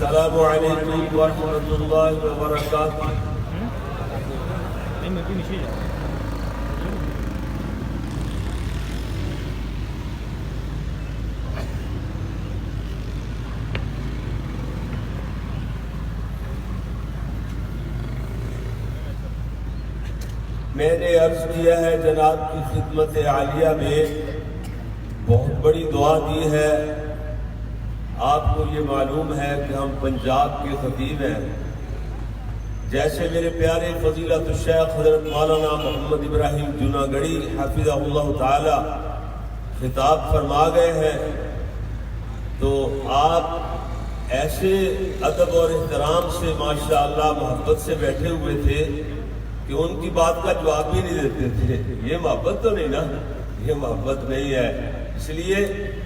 السلام علیکم ورحمۃ اللہ وبرکاتہ۔ میں نے عرض کیا ہے جناب کی خدمت عالیہ میں، بہت بڑی دعا دی ہے۔ آپ کو یہ معلوم ہے کہ ہم پنجاب کے خطیب ہیں۔ جیسے میرے پیارے فضیلت الشیخ حضرت مولانا محمد ابراہیم جوناگڑھی حفظہ اللہ تعالی خطاب فرما گئے ہیں، تو آپ ایسے ادب اور احترام سے ماشاءاللہ محبت سے بیٹھے ہوئے تھے کہ ان کی بات کا جواب بھی نہیں دیتے تھے۔ یہ محبت تو نہیں نا، یہ محبت نہیں ہے۔ اس لیے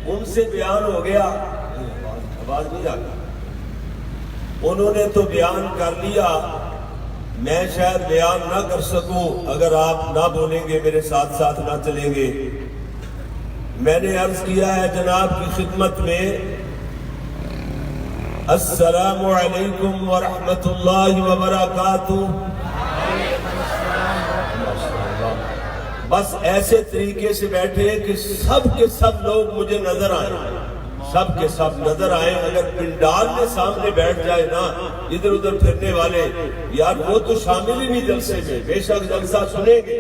ان سے بیان ہو گیا، آواز نہیں آتا، انہوں نے تو بیان کر لیا، میں شاید بیان نہ کر سکوں اگر آپ نہ بولیں گے، میرے ساتھ ساتھ نہ چلیں گے۔ میں نے عرض کیا ہے جناب کی خدمت میں، السلام علیکم ورحمۃ اللہ وبرکاتہ۔ بس ایسے طریقے سے بیٹھے کہ سب کے سب لوگ مجھے نظر آئیں، سب کے سب نظر آئیں۔ اگر پنڈال میں سامنے بیٹھ جائے نا ادھر ادھر پھرنے والے، یار وہ تو شامل ہی نہیں جلسے میں، بے شک جلسہ سنیں گے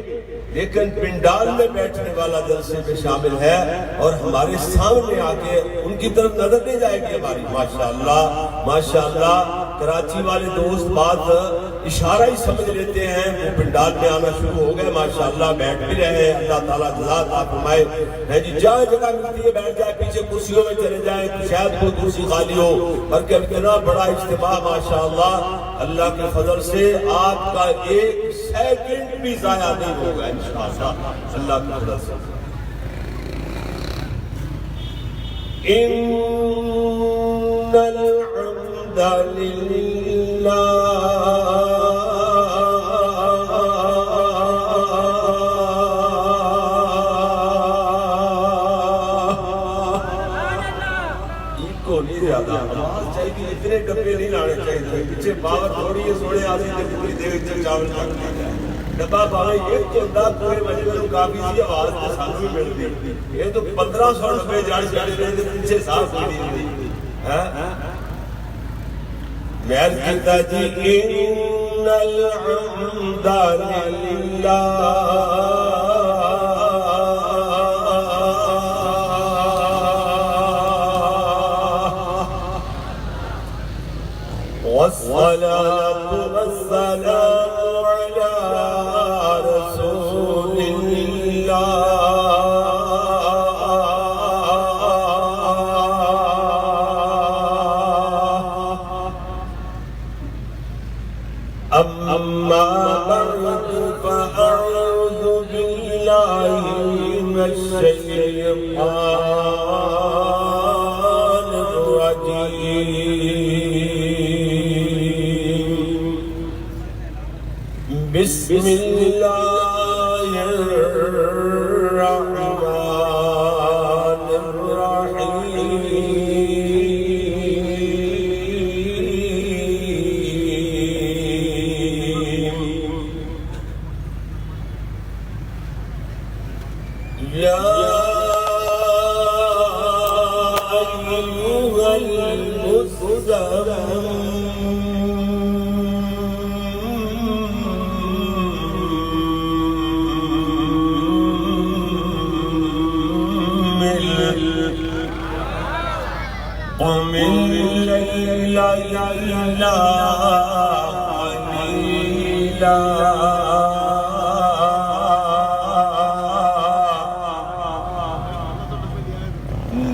لیکن پنڈال میں بیٹھنے والا جلسے میں شامل ہے، اور ہمارے سامنے آ کے ان کی طرف نظر نہیں جائے گی ہماری۔ ماشاءاللہ ماشاءاللہ، کراچی والے دوست بات اشارہ ہی سمجھ لیتے ہیں، وہ پنڈال میں آنا شروع ہو گئے، ماشاءاللہ بیٹھ بھی رہے ہیں۔ اللہ تعالیٰ جزا عطا فرمائے ہے جی، جہاں جگہ ملتی ہے بیٹھ جائے، پیچھے کرسیوں میں چلے جائیں، شاید کوئی کرسی خالی ہو، اور کہ اتنا بڑا اجتماع ماشاءاللہ، اللہ کے فضل سے آپ کا ایک سیکنڈ بھی ضائع نہیں ہوگا انشاءاللہ، اللہ کے فضل سے۔ ان الحمد للہ آواز چاہیے، اتنے ڈبے نہیں لانے چاہیے، پیچھے پاور تھوڑی ہے، سوڑے آدھی کتنی دیر تک چاول چاہیے ڈبا پاوے یہ تو انداز پورے مجھے میں کافی سی آواز تو ساتھ بھی ملتی، یہ تو 1500 روپے جاڑ جاڑ رہے تھے، پیچھے صاف کی نہیں محل کہتا جی ان الحمد للہ والصلاة والسلام على رسول الله أما بعد فأعوذ بالله من الشيطان الرجيم بسم اللہ الرحمن الرحیم یا ایھا المزمل قم الليل إلا قليلا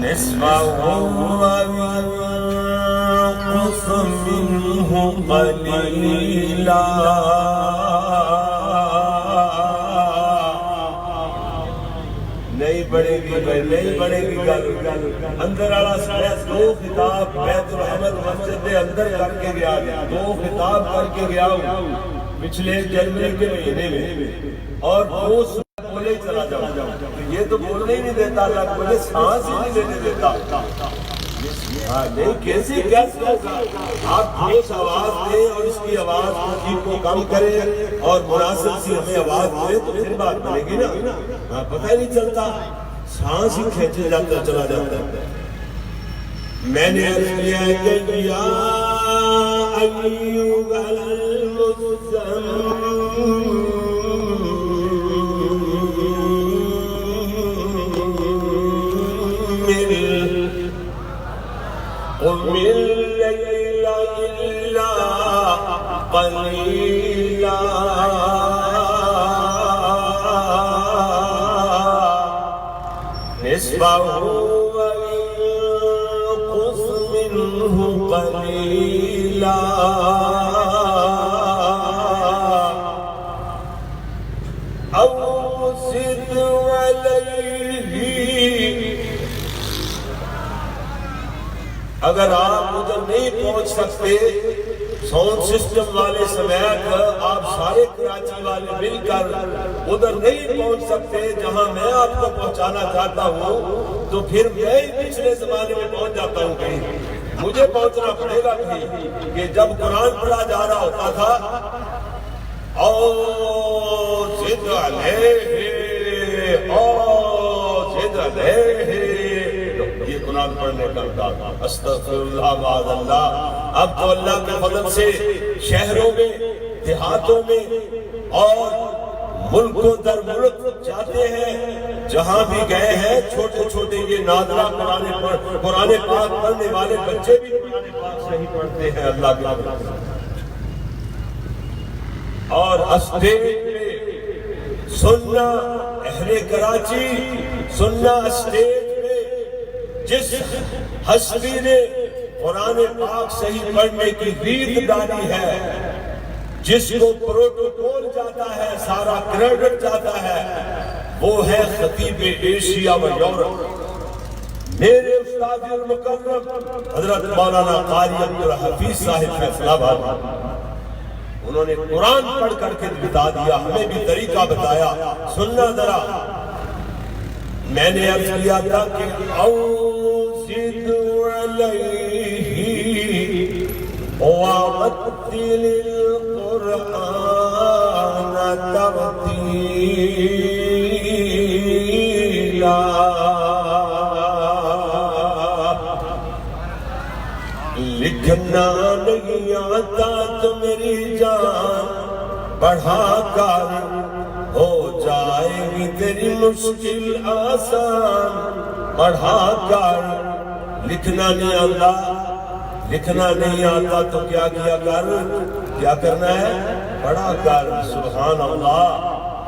نصفه وانقص منه قليلا نہیں بڑھے گی بھائی، نہیں بڑھے گی گل۔ اندر والا سارا دو خطاب بیت الحمد مسجد کے اندر کر کے گیا، دو خطاب کر کے گیا ہوں پچھلے جنوری کے مہینے میں، اور دو بولے چلا جاؤں، یہ تو بولنے ہی نہیں دیتا، اللہ مجھے سانس ہی نہیں لینے دیتا۔ نہیں کیسے ہوگا؟ آپ ٹھیک آواز دیں اور اس کی آواز کو کم کریں اور مناسب سی ہمیں آواز دیں تو پھر بات بنے گی نا. پتہ ہی نہیں چلتا، سانس ہی کھینچے جاتا چلا جاتا ہے. میں نے عرض کیا ہے کہ یا ایھا قم الليل إلا قليلا نصفه وانقص منه قليلا أو زد عليه. اگر آپ ادھر نہیں پہنچ سکتے، ساؤنڈ سسٹم والے سمیت آپ سارے کراچی والے مل کر ادھر نہیں پہنچ سکتے جہاں میں آپ کو پہنچانا چاہتا ہوں، تو پھر میں ہی پچھلے زمانے میں پہنچ جاتا ہوں. کہیں مجھے پہنچنا پڑے گا کہ جب قرآن پڑھا جا رہا ہوتا تھا او زد علیہ او زد علیہ، یہ قرآن پڑھنے کا انداز. استغفر اللہ بعد اللہ. اب تو اللہ کے فضل سے شہروں میں، دیہاتوں میں اور ملکوں در ملک جاتے ہیں، جہاں بھی گئے ہیں چھوٹے چھوٹے یہ نادرہ قرآن پاک پڑھنے والے بچے بھی قرآن پاک صحیح پڑھتے ہیں اللہ کے فضل سے. اور اسٹیج پہ سننا، اہل کراچی سننا اسٹیج جس ہستی نے قرآن پاک صحیح پڑھنے کی ریت ڈالی ہے، جس کو پروٹوکول جاتا ہے، سارا کریڈٹ جاتا ہے، وہ ہے خطیب ایشیا و یورپ میرے استاد المکرم حضرت مولانا قاری عبدالحفیظ صاحب فیصلہ آباد. انہوں نے قرآن پڑھ کر کے بتا دیا، ہمیں بھی طریقہ بتایا. سننا ذرا. میں نے عرض کیا تھا کہ اوزد علیہ وَرَتِّلِ الْقُرْآنَ تَرْتِیلًا. لکھنا نہیں آتا تو میری جان بڑھا کر ہو جائے گی تیری مشکل آسان. پڑھا کر. لکھنا نہیں آتا، لکھنا نہیں آتا تو کیا کیا کرنا ہے؟ پڑھا کر. سبحان اللہ.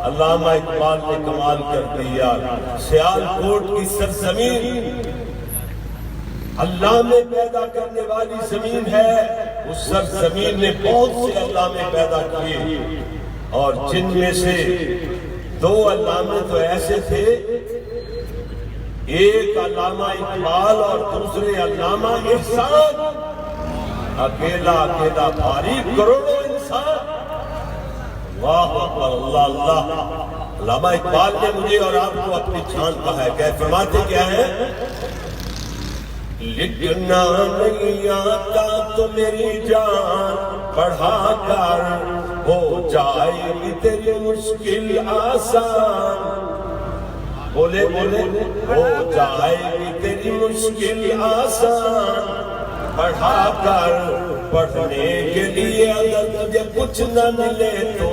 علامہ اقبال نے کمال کر دیا. سیال کوٹ کی سرزمین علامے پیدا کرنے والی زمین ہے. اس سرزمین نے بہت سے علامے پیدا کیے، اور جن میں سے 2 علامے تو ایسے تھے، ایک علامہ اقبال اور دوسرے علامہ احسان. اکیلا بھاری کروڑوں انسان. واہ اللہ اللہ. علامہ اقبال نے مجھے اور آپ کو اپنی جان کہا ہے کہ فرماتے کیا ہے؟ لکھنا نہیں آتا تو میری جان پڑھا کر ہو جائے گی تیری مشکل آسان. بولے ہو جائے گی تیری مشکل آسان. پڑھا کر. پڑھنے کے لیے اگر تجھے کچھ نہ ملے تو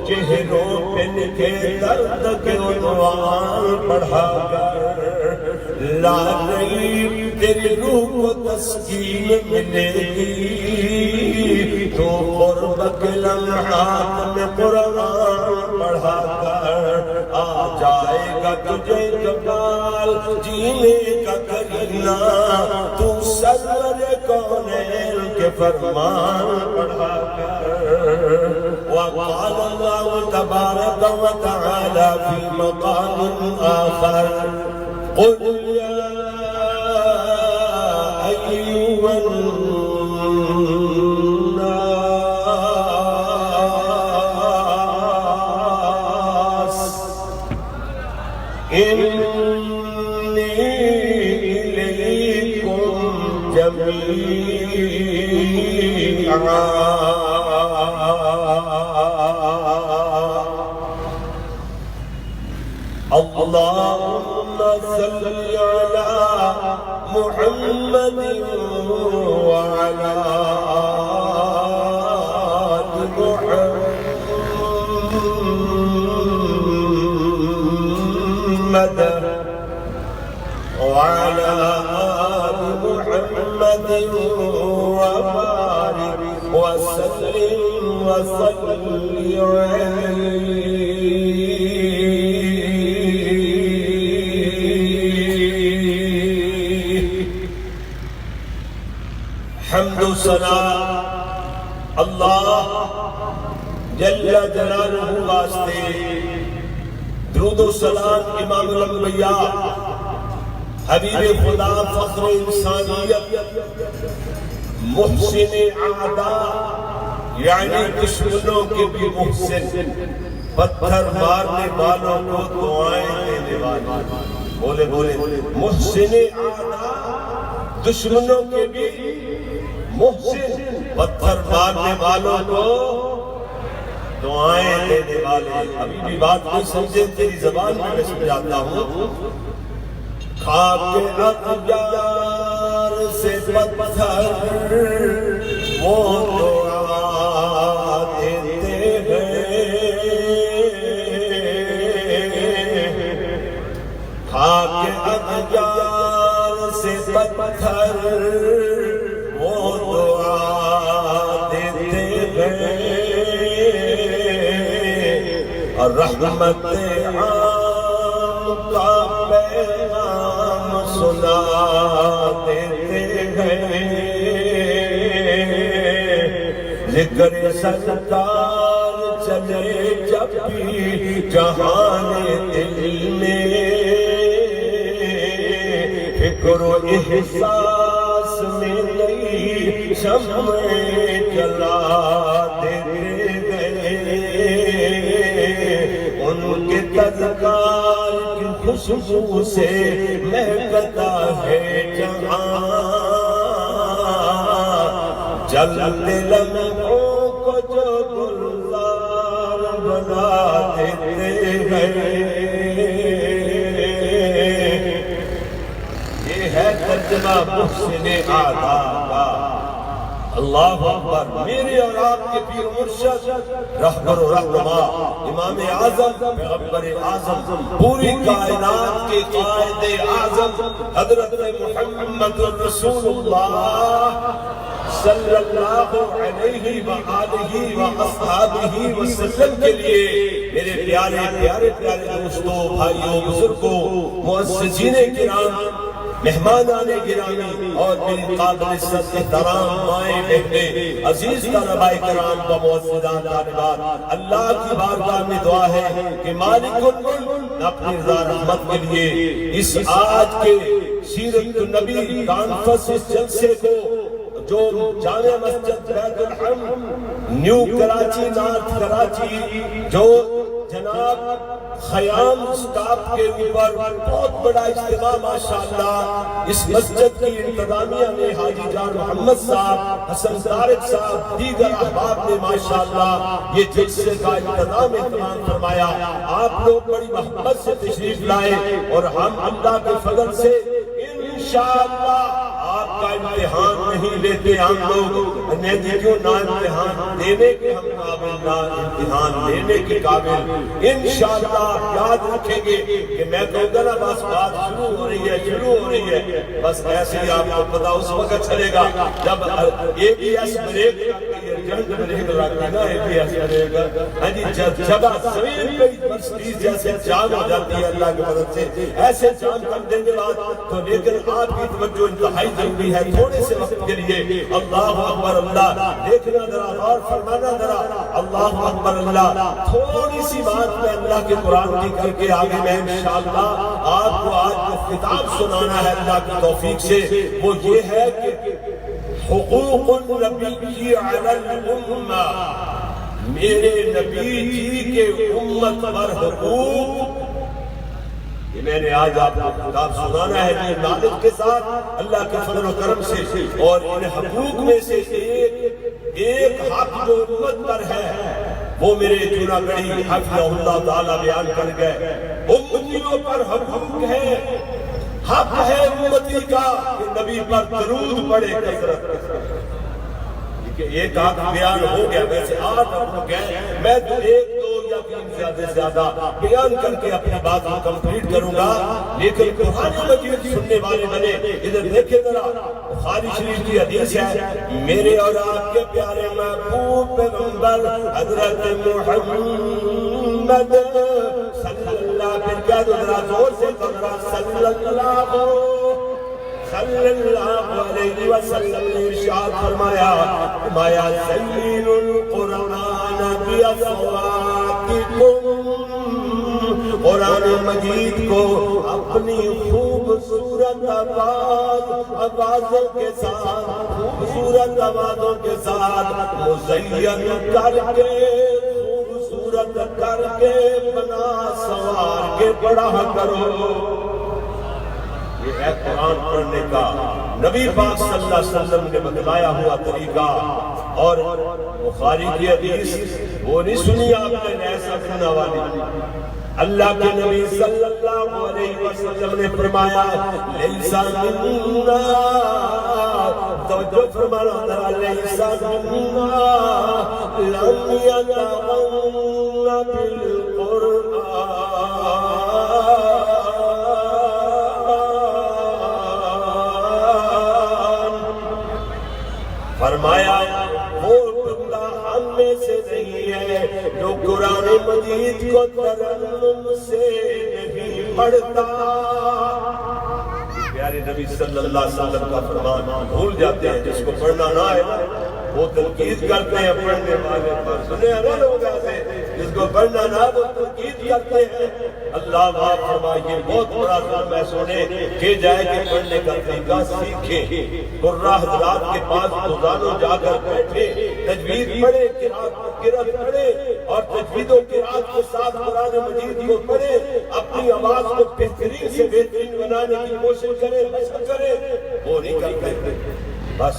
چہروں پہ لکھے درد کے عنوان. پڑھا کر. لا نہیں تیری روح کو تسکین ملے گی تو قرب کے لمحات میں قرآن پڑھا کر. آ جائے گا تجھے کمال جینے کا کرنا. تو سرور کونین کے فرمان پڑھا کر. وقال اللہ تبارک و تعالی فی مقام آخر قل یا ایھا الناس انی جميعا اللهم صل على محمد وعلى آل محمد وعلى آل محمد وبارك وسلم حمد و ثنا اللہ جل جلالہ واسطے، درود و سلام امام الانبیاء حبیب خدا فخر انسانیت محسن اعداء یعنی دشمنوں کے بھی محسن، پتھر مارنے والوں کو دعائیں دینے والے، بولے بولے محسن اعداء دشمنوں کے بھی محسن، پتھر مارنے والوں کو دعائیں دینے والے۔ ابھی بھی بات نہیں سمجھے، تیری زبان میں سمجھاتا ہوں۔ خاک اغیار سے پتھر وہ دعا دیتے ہیں، خاک اغیار سے پتھر وہ دعا دیتے ہیں، اور رحمت عام کا پیغام سنا دیتے ہیں۔ ذکر سرکار چلے جب بھی جہان دل میں، فکر و احساس میں نئی شمعیں جلا دیتے ہیں، ان کے تذکار کی خوشبو سے مہکتا ہے جہاں، جلتے لمحوں کو جو گلزار بنا دیتے ہیں۔ یہ ہے ترجمہ محسن اعداء کا۔ اللہ اکبر۔ میرے اور آپ کے پیر مرشد رہبر و رہنما امام اعظم پیغمبر اعظم پوری کائنات کے قائد اعظم حضرت محمد رسول اللہ صلی اللہ علیہ وآلہ وآصحابہ وسلم کے لیے میرے پیارے پیارے پیارے دوستوں، بھائیوں، بزرگوں، معززین کرام، مہمانان گرامی اور میری قابل عزت احترام مائیں بہنیں، عزیز طلباء کرام و معززان طالبات، اللہ کی بارگاہ میں دعا ہے کہ مالک الملک اپنی رضا رحمت کے لیے اس آج کے سیرت النبی کانفرنس اس جلسے کو جو جامع مسجد بیت الحم نیو کراچی نارتھ کراچی جو جناب خیام سٹاپ کے اوپر بہت بڑا اجتماع ماشاءاللہ اس مسجد کی انتظامیہ نے حاجی جان محمد صاحب، حسن طارق صاحب، دیگر احباب نے ماشاءاللہ یہ جلسے کا انتظام فرمایا۔ آپ لوگ بڑی محبت سے تشریف لائے اور ہم اللہ کے فضل سے انشاءاللہ آپ کا امتحان نہیں لیتے ہم لوگ، نہیں کیوں نہ امتحان دینے کے ہم قابل، نہ امتحان لینے کے قابل۔ انشاءاللہ یاد رکھیں گے کہ میں کہوں گا نا بس بات شروع ہو رہی ہے، بس ایسے ہی آپ کو پتا اس وقت چلے گا جب ABS بریک جنگ بریک لگتی نا ABS بریک، جگہ زمین پہ مرسڈیز جیسے جام ہو جاتی ہے اللہ کی مدد سے، ایسے جام کر دیں گے بات تو، لیکن آپ کی توجہ انتہائی ضروری ہے تھوڑے سے وقت کے لیے۔ اللہ اکبر اللہ، دیکھنا ذرا اور فرمانا ذرا، اللہ اکبر اللہ۔ تھوڑی سی بات میں اللہ کے قرآن کی کر کے آگے میں انشاءاللہ آپ کو آج جو خطاب سنانا ہے اللہ کی توفیق سے، وہ یہ ہے کہ حقوق النبی علی الامہ، میرے نبی جی کے امت پر حقوق یہ میں نے آج آپ کو کتاب سنانا ہے جو نادر کے ساتھ اللہ کے فضل و کرم سے اور ان حقوق میں سے ایک حق جو امت پر ہے وہ میرے چنا گڑھی حفظہ اللہ تعالیٰ بیان کر گئے. امتیوں پر حقوق ہے، حق ہے امتی کا کہ نبی پر درود پڑے کثرت کے ساتھ. ایک آدھ بیان ہو گیا، ویسے آج ہم گئے، میں تو ایک دو یا تین زیادہ زیادہ بیان کر کے اپنی بات کو کمپلیٹ کروں گا. لیکن قرآن مجید سننے والے بنے ادھر دیکھیں ذرا. بخاری شریف کی حدیث ہے، میرے اور آپ کے پیارے محبوب پیغمبر حضرت محمد صلی اللہ علیہ وسلم نے ارشاد فرمایا، مایا زین القرآن باصواتکم، قرآن مجید کو اپنی خوبصورت آوازوں کے ساتھ، خوبصورت آوازوں کے ساتھ مزین کر کے، خوبصورت کر کے، بنا سوار کے پڑھا کرو. یہ ہے قرآن پڑھنے کا نبی پاک صلی اللہ علیہ وسلم نے بتلایا ہوا طریقہ. اور بخاری کی حدیث وہ نہیں سنی آپ نے ایسا سننا والی. اللہ کے نبی صلی اللہ علیہ وسلم نے فرمایا، لیسا منا، توجہ فرمانا ذرا، لیسا منا لم یتغن بالقرآن. فرمایا وہ بندہ ہم میں سے نہیں ہے جو قرآن مجید کو ترنم سے نہیں پڑھتا. پیارے نبی صلی اللہ علیہ وسلم کا فرمان بھول جاتے ہیں. جس کو پڑھنا نہ آئے وہ تنقید کرتے ہیں پڑھنے والے پر. سنے ہیں لوگ ایسے جس کو پڑھنا نہ وہ تنقید کرتے ہیں. اللہ معاف فرمائے، بہت بڑا ظلم ہے سونے کہ جائے کہ پڑھنے کا طریقہ سیکھیں. قرآن حضرات کے پاس روزانہ جا کر بیٹھے، تجوید پڑھے، قرأت پڑھے اور تجوید و قرأت کے ساتھ قرآن مجید کو پڑھے. اپنی آواز کو بہترین سے بہترین بنانے کی کوشش کرے، مشق کرے. وہ نہیں کرتے، بس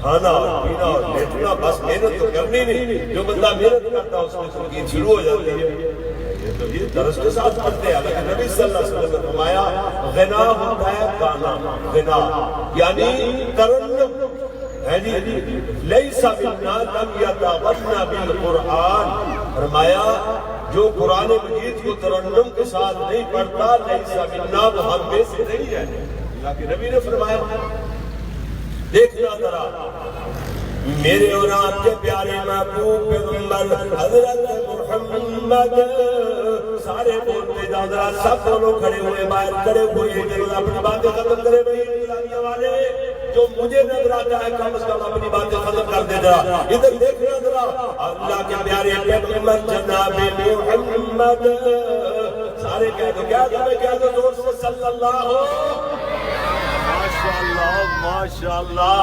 کھانا اور پینا اور لیٹنا، بس محنت تو کرنی نہیں. جو بندہ محنت کرتا اس میں تنقید شروع ہو جاتی ہے. تو یہ درس کے ساتھ پڑھتے ہیں. لیکن نبی صلی اللہ علیہ وسلم نے فرمایا غنا ہوتا ہے گانا، غنا یعنی ترنم ہے جی. لیس منا لم یتغن بالقرآن، فرمایا جو قرآن مجید کو ترنم کے ساتھ نہیں پڑھتا، لیس منا، وہ ہم میں سے نہیں ہے. اللہ کے نبی نے فرمایا. دیکھنا ذرا، میرے اور آپ کے پیارے محبوب پیغمبر حضرت محمد، سارے بولتے جاؤ ذرا، سب لوگ کھڑے ہوئے، باہر کھڑے ہوئے، اپنی باتیں ختم کرے بھائی اسلامیہ والے. جو مجھے نظر آتا ہے کم از کم اپنی باتیں ختم کر دے ذرا. ادھر دیکھنا ذرا، اللہ کے پیارے پیغمبر جناب محمد، سارے کہہ دو، کیا کہہ دو زور سے، صلی اللہ ہو. ماشاءاللہ ماشاءاللہ.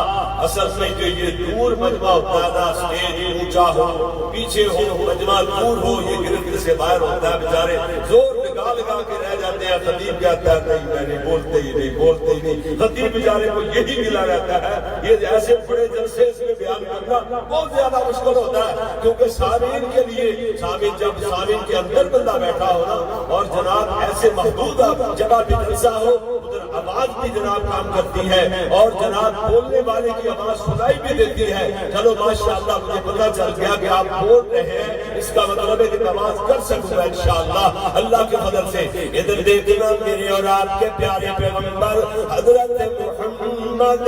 اصل میں جو یہ دور مجمع ہوتا ہے نا، سٹیج اونچا ہو، پیچھے ہو، مجمع دور ہو، یہ گرفت سے باہر ہوتا ہے. بیچارے زور لگا لگا کے رہ جاتے ہیں. خطیب کہتا ہے نہیں میں نہیں، بولتے ہی نہیں، بولتے ہی نہیں. خطیب بیچارے کو یہی ملا رہتا ہے. یہ ایسے بڑے جلسے اس میں بیان کرنا بہت زیادہ مشکل ہوتا ہے، کیونکہ سامعین کے لیے، سامعین جب سامعین کے اندر بندہ بیٹھا ہو نا، اور جناب ایسے محدود جگہ پہ جلسہ ہو، ادھر آواز بھی جناب کام کرتی ہے اور جناب بولنے والے کی آواز سنائی بھی دیتی ہے. چلو ماشاءاللہ مجھے پتا چل گیا کہ آپ بول رہے ہیں، اس کا مطلب ہے کہ آواز کر سکوں گا انشاءاللہ اللہ کے فضل سے. ادھر دیکھنا، میرے اور آپ کے پیارے پیغمبر حضرت محمد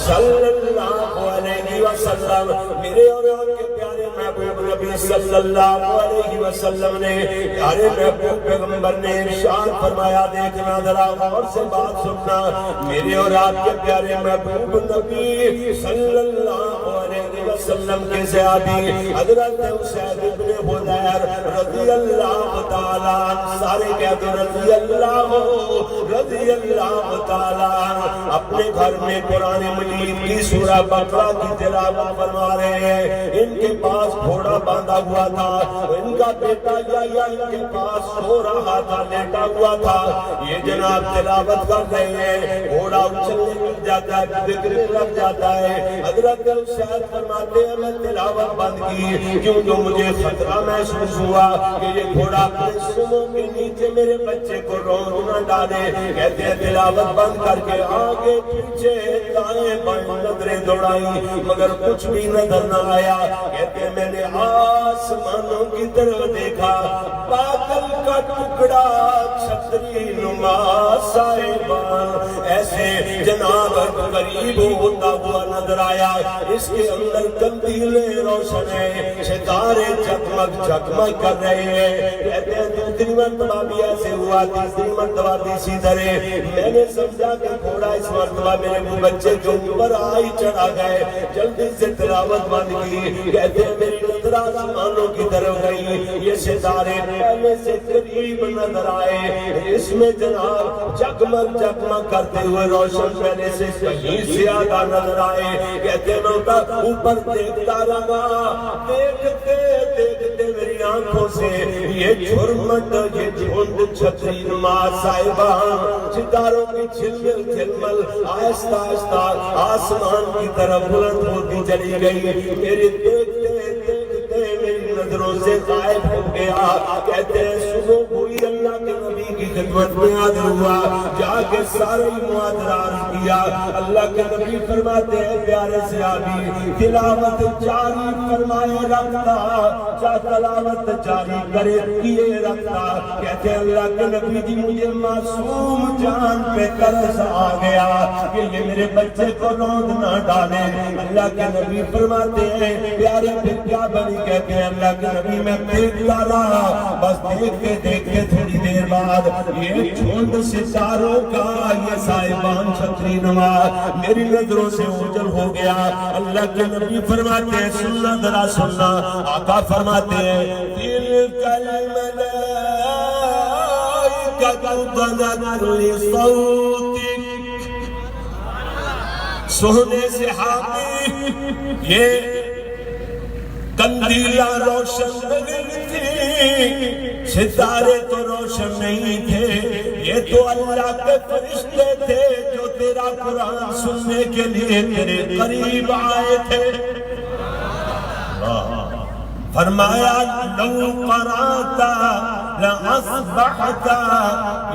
صلی اللہ علیہ وسلم، میرے اور آپ کے پیارے محبوب نبی صلی اللہ علیہ وسلم نے، پیارے محبوب پیغمبر نے ارشاد فرمایا. دیکھنا ذرا، غور سے بات سننا، میرے اور آپ کے پیارے محبوب نبی صلی اللہ علیہ وسلم وسلم کے صحابی حضرت اسید ابن حضیر رضی اللہ تعالیٰ عنہ، سارے کہتے ہیں رضی اللہ تعالیٰ عنہ، اپنے گھر میں قرآن مجید کی سورہ بقرہ کی تلاوت فرما رہے ہیں۔ ان کے پاس گھوڑا باندھا ہوا تھا، ان کا بیٹا یا ان کے پاس سو رہا تھا، لیٹا ہوا تھا، یہ جناب تلاوت کر رہے ہیں، گھوڑا اچھلنے لگ جاتا ہے، بگڑنے لگ جاتا ہے۔ حضرت اسید فرماتے ہیں میں تلاوت بند کی کیونکہ مجھے خطرہ محسوس ہوا کہ یہ گھوڑا اپنے سروں کے نیچے میرے بچے کو رون نہ ڈالے۔ کہتے ہیں تلاوت بند کر کے آگے پیچھے دائیں بائیں نظریں دوڑائی مگر کچھ بھی نظر نہ آیا۔ کہتے ہیں میں نے آسمانوں کی طرف دیکھا، بادل کا ٹکڑا چھتری نما صاحبان ایسے جناب قریب ہوتا ہوا نظر آیا۔ اس کے اندر قندیلیں روشن ہیں، ستارے جگمگ جگمگ کر رہے ہیں۔ کہتے ہیں دوسری مرتبہ بھی ایسے ہوا، تیسری مرتبہ تیسری طرح میں نے سمجھا کہ گھوڑا اس مرتبہ میرے بچے کے اوپر آئی چڑھا گئے، جلدی سے تلاوت بند کی۔ کہتے ہیں میری نظر آسمانوں کی طرف گئی، یہ ستارے پہلے سے قریب نظر آئے، اس میں جناب جگمگ جگمگ کرتے ہوئے روشن پہلے سے کہیں زیادہ نظر آئے۔ کہتے ہیں میں اوپر دیکھتا رہا، دیکھتے دیکھتے میری آنکھوں سے یہ جھرمٹ یہ جھنڈ چھتری نما صاحبان ستاروں کی جھلمل جھلمل آہستہ آہستہ آسمان کی طرف بلند ہوتی چلی گئی۔ میری دیکھتے دیکھتے میری نظروں سے غائب ہو گیا۔ کہتے ہیں صبح ہوئی، اللہ کے نبی کی خدمت میں حاضر ہوا، جا کے سارے معاذرہ عرض کیا۔ اللہ کے نبی فرماتے ہیں پیارے صحابی تلاوت جاری فرمائے رکھتا، چاہ تلاوت جاری کرے کیے رکھتا۔ کہتے ہیں اللہ کے نبی جی مجھے معصوم جان پہ ترس آ گیا کہ یہ میرے بچے کو روند نہ ڈالے۔ اللہ کے نبی فرماتے ہیں پیارے پھر کیا بنی؟ کہتے ہیں اللہ کے نبی میں دیکھتا رہا، بس دیکھتے دیکھتے تھوڑی دیر بعد یہ جھنڈ ستاروں کا یہ صاحبان چھتری نما میری نظروں سے اوجھل ہو گیا۔ اللہ کے نبی فرماتے ہیں سننا ذرا سننا، آقا فرماتے ہیں تلک الملائکۃ ضنت لصوتک، سونے سے حامی یہ قندیلہ روشن نہیں تھی، ستارے تو روشن نہیں تھے، یہ تو اللہ کے فرشتے تھے جو تیرا قرآن سننے کے لیے تیرے قریب آئے تھے۔ فرمایا لو قرأت لأصبحت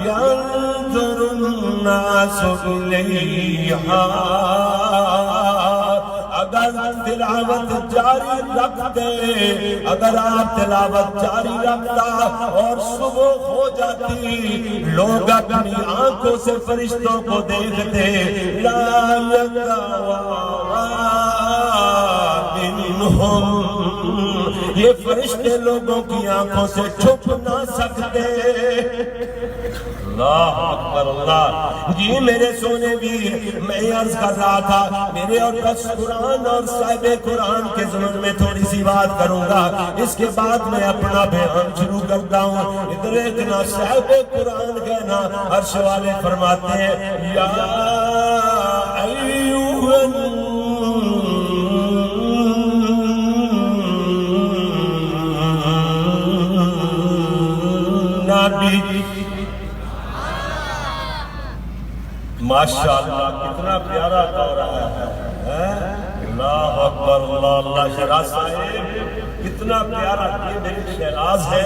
ينظر الناس إليها، اگر تلاوت جاری رکھتے، اگر آپ تلاوت جاری رکھتا اور صبح ہو جاتی لوگ اپنی آنکھوں سے فرشتوں کو دیکھتے، لا یتوارا منہم، یہ فرشتے لوگوں کی آنکھوں سے چھپ نہ سکتے۔ اللہ اکبر اللہ۔ جی میرے سونے بھی میں عرض کر رہا تھا میرے اور بس قرآن اور صاحب قرآن کے ضمن میں تھوڑی سی بات کروں گا، اس کے بعد میں اپنا بیان شروع کرتا ہوں۔ ادھر اتنا صاحب قرآن کہنا عرش والے فرماتے ہیں یا ایوہ نبی، ماشاءاللہ کتنا پیارا دور ہے۔ اللہ اکبر اللہ، اللہ شہراز صاحب کتنا پیارا، یہ میری شہراز ہے،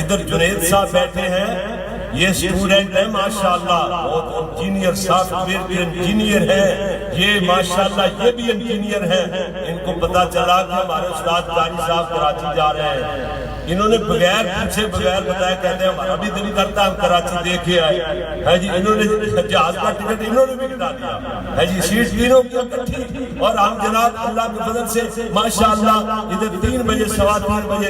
ادھر جنید صاحب بیٹھے ہیں، یہ سٹوڈنٹ ہے ماشاءاللہ، بہت انجینئر سافٹ ویئر کے انجینئر ہے، یہ ماشاءاللہ یہ بھی انجینئر ہے۔ ان کو پتا چلا کہ ہمارے استاد قاری صاحب کراچی جا رہے ہیں، انہوں نے بغیر پوچھے بغیر بتایا کہتے ہیں ہمارا بھی دل کرتا ہم کراچی دیکھے آئے ہے جی، انہوں نے جہاز کا ٹکٹ انہوں نے بھی کٹا دیا ہے جی، سیٹ تینوں کی اکٹھی، اور ہم جناب اللہ کے فضل سے ماشاءاللہ ادھر 3 بجے 3:15 بجے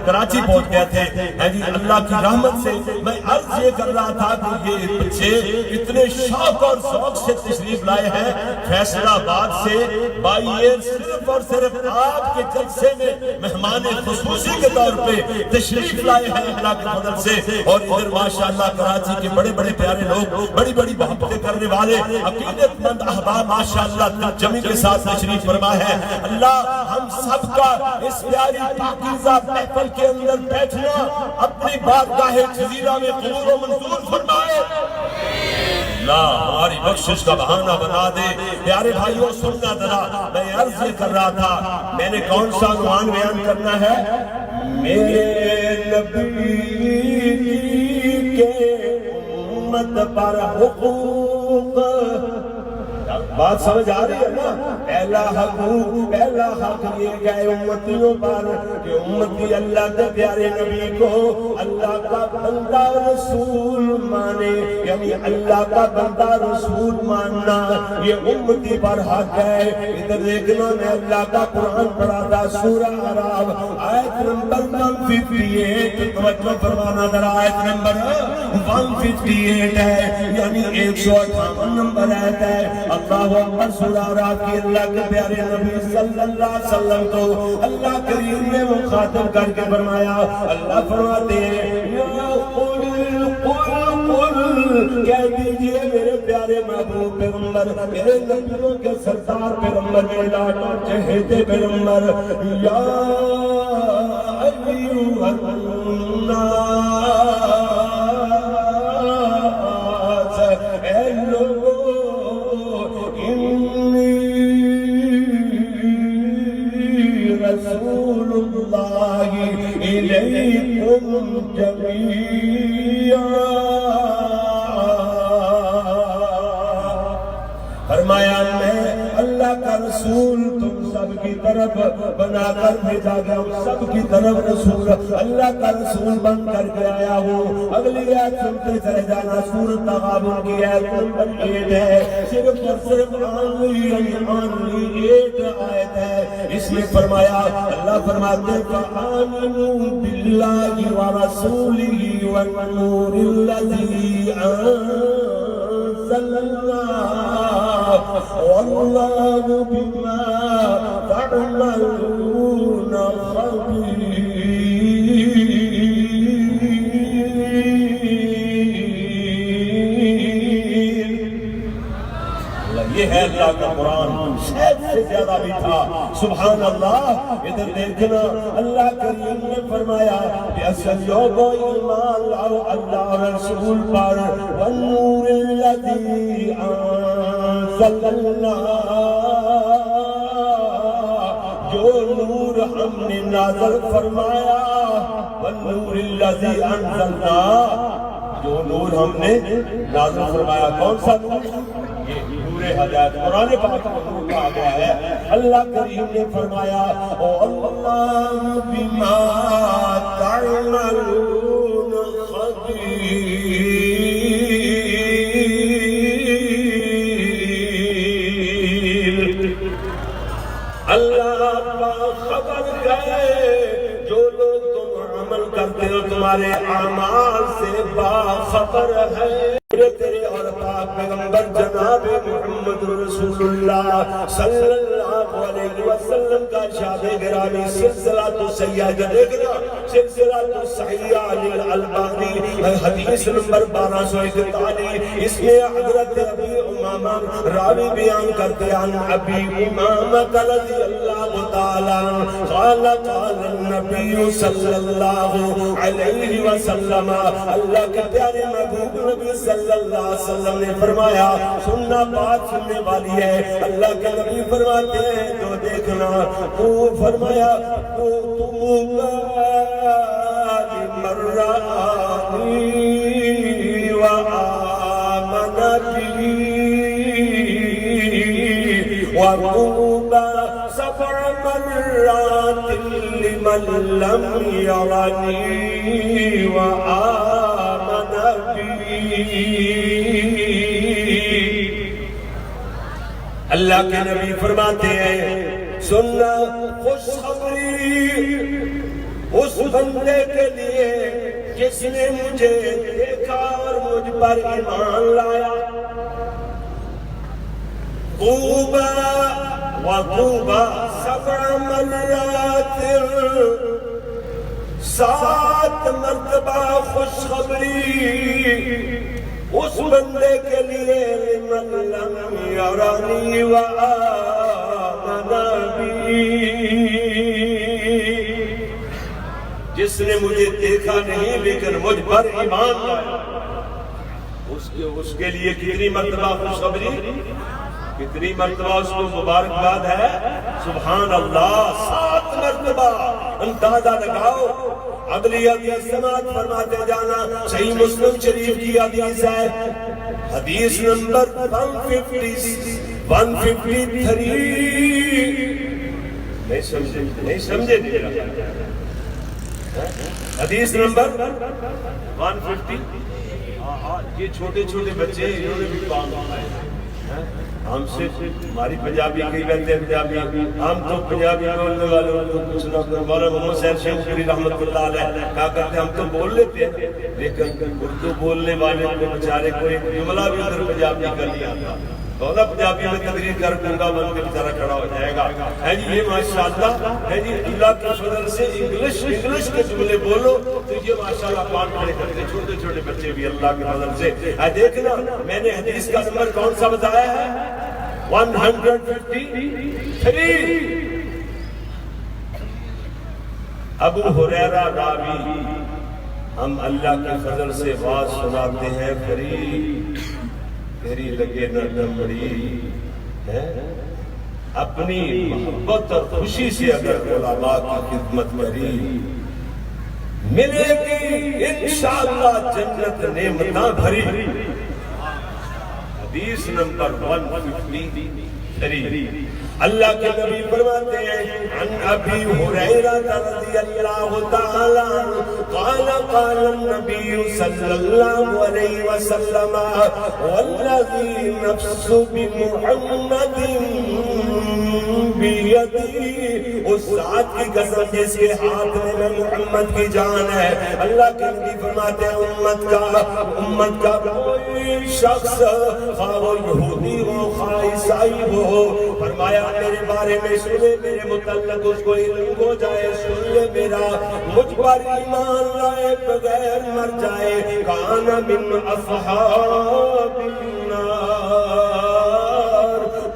کراچی پہنچ گئے تھے ہے جی، اللہ کی رحمت سے۔ میں عرض یہ کر رہا تھا کہ یہ بچے اتنے شوق اور ذوق سے تشریف لائے ہیں فیصل آباد سے بائی ایئر، صرف اور صرف آپ کے جلسے میں مہمان خصوصی کے طور پہ تشریف لائے ہیں اللہ کے فضل سے، اور ادھر ماشاءاللہ کراچی کے بڑے بڑے پیارے لوگ، بڑی بڑی محبتیں کرنے والے عقیدت مند احباب ماشاءاللہ جمی کے ساتھ تشریف فرما ہے۔ اللہ ہم سب کا اس پیاری پاکیزہ محفل کے اندر بیٹھنا اپنی بارگاہ جزیرہ میں قبول و منظور فرمائے، اللہ ہماری بخشش کا بہانہ بنا دے۔ پیارے بھائیوں سننا ذرا، میں عرض یہ کر رہا تھا میں نے کون سا عنوان بیان کرنا ہے؟ میرے نبی کے امت پر حقوق، بات سمجھ آ رہی ہے نا؟ پہلا حق یہ ہے امتیوں پر کہ امتی اللہ کے پیارے نبی کو اللہ کا بندہ رسول مانے، یعنی اللہ کا بندہ رسول ماننا یہ امتی پر حق ہے۔ ادھر دیکھنا، میں اللہ کا قرآن پڑھا تھا سورہ اعراف آیت نمبر 158، توجہ فرمانا ذرا، آیت نمبر 158 ہے، یعنی 158 نمبر آیت ہے۔ اللہ اکبر، سورہ اعراف کی اللہ کے پیارے نبی صلی اللہ علیہ وسلم کو اللہ کریم نے مخاطب کر کے فرمایا، اللہ فرماتے ہیں کہہ دیجئے میرے پیارے محبوب پیغمبر، میرے نبیوں کے سردار پیغمبر، میرے لاڈلے چہیتے پیغمبر، یا ایھا الناس، اے لوگوں، رسول اللہ الیکم جمیعا، فرمایا میں اللہ کا رسول تم سب کی طرف بنا کر بھیجا گیا ہوں، سب کی طرف رسول اللہ کا رسول بن کر کے آیا ہوں۔ اگلی آیت سنتے چلے جانا، سورۃ تغابن کی آیت نمبر 8 ہے، صرف اور صرف آنلی 8 آیت ہے، اس میں فرمایا، اللہ فرماتے ہیں فآمنوا باللہ ورسولہ والنور الذی انزلنا واللہ بما تعملون خبیر۔ یہ ہے اللہ کا قرآن، شاید سے زیادہ بھی تھا، سبحان اللہ۔ ادھر دیکھنا، اللہ کریم نے فرمایا اصل لوگوں ایمان لاؤ اللہ رسول پر، والنور الذی انزلنا، جو نور ہم نے نازل فرمایا، والنور الذی انزلنا، جو نور ہم نے نازل فرمایا، کون سا نور؟ یہ نور ہدایت، قرآن پاک کو نور کہا گیا ہے۔ اللہ کریم نے فرمایا اللہ بما تعملون خبیر، اللہ خبر ہے جو لوگ تم عمل کرتے ہو تمہارے اعمال سے باخبر ہے۔ تیرے اور پاک پیغمبر جناب محمد رسول اللہ صلی اللہ علیہ وسلم کا ارشاد گرامی سلسلۃ الصحیحہ، دیکھنا سلسلۃ الصحیحہ للالبانی حدیث نمبر 1241، اس میں حضرت ابی امامہ راوی بیان کرتے ہیں، ابی امامہ رضی اللہ تعالی عنہ قال قال النبی صلی اللہ علیہ وسلم، اللہ کے پیارے محبوب نبی صلی اللہ علیہ وسلم نے فرمایا، سننا بات سننے والی ہے، اللہ کے نبی فرماتے ہیں جو دیکھنا، تو فرمایا تم مرانی وآمن بی وقوبا سبع مرات لمن لم يرني وآمن بي. اللہ کے نبی فرماتے ہیں سننا خوشخبری اس بندے کے لیے جس نے مجھے دیکھا اور مجھ پر ایمان لایا. طوبى وطوبى 7 مرات 7 مرتبہ خوشخبری اس بندے کے لیے لمن لم يرني وآمن بي. جس نے مجھے دیکھا نہیں لیکن مجھ پر ایمان لایا اس کے لیے کتنی مرتبہ خوشخبری, کتنی مرتبہ اس کو مبارکباد ہے. سبحان اللہ, 7 مرتبہ. اندازہ لگاؤ. اگلی حدیث سماعت فرماتے جانا. صحیح مسلم شریف کی حدیث ہے, حدیث نمبر 153. نہیں سمجھے حدیث نمبر 150. یہ چھوٹے چھوٹے بچے انہوں نے بھی کام آئے ہم سے. ہماری پنجابی کئی کہتے ہیں پنجابی, ہم تو پنجابی بولنے والے کچھ نہ مولانا محمد صاحب شیخ پوری رحمۃ اللہ علیہ کہا کرتے ہم تو بول لیتے ہیں لیکن اردو بولنے والے کو بیچارے کوئی جملہ بھی ادھر پنجابی کا نہیں آتا. بولا پنجابی میں تقریر کر گنگا بن کے بیچارہ کھڑا ہو جائے گا. ہے جی یہ ماشاءاللہ ہے جی اللہ کے فضل سے انگلش کے جملے بولو تو یہ ماشاءاللہ پان کھڑے کرتے چھوٹے چھوٹے بچے بھی اللہ کے فضل سے. دیکھنا میں نے حدیث کا نمبر کون سا بتایا ہے 153. ابو ہریرہ راوی ہم اللہ کے فضل سے بات سناتے ہیں تیری لگے نہ دمڑی ہے. اپنی محبت اور خوشی سے اگر علماء کی خدمت کری ملے گی انشاءاللہ جنت نعمتاں بھری. حدیث نمبر 153. اللہ کے نبی فرماتے ہیں عن ابی ہریرہ رضی اللہ تعالی عنہ قال قال النبی صلی اللہ علیہ وسلم والذی نفس بمحمد بیدی. اس ذات کی قسم جس کے ہاتھ میں محمد کی جان ہے. اللہ کے نبی فرماتے ہیں امت کا کوئی شخص خواہ وہ یہودی ہو خواہ عیسائی ہو, فرمایا میرے بارے میں سنے, میرے متعلق اس کو علم ہو جائے, سن لے میرا, مجھ پر ایمان لائے بغیر مر جائے, کان من اصحاب النار,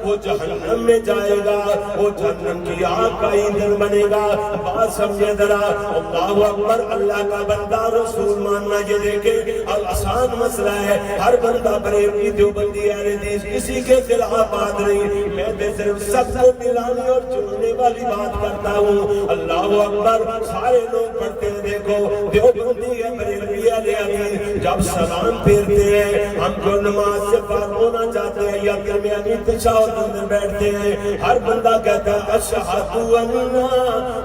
وہ جہنم میں جائے گا, وہ جہنم کی آگ کا ایندھن بنے گا. بات سمجھے ذرا. اللہ اکبر. اللہ کا بندہ رسول ماننا یہ دیکھے آسان مسئلہ ہے. ہر بندہ بریلوی دیوبندی اہل حدیث کسی کے خلاف بات نہیں, میں صرف سب کو ملانے اور چننے والی بات کرتا ہوں. اللہ اکبر. سارے لوگ پڑھتے ہیں دیکھو دیوبندی ہے بریلوی اہل حدیث جب سلام پھیرتے ہیں ہم جو نماز سے فارغ ہونا چاہتے ہیں یا درمیانی تشہد اندر بیٹھتے ہیں ہر بندہ کہتا ہے اشہد ان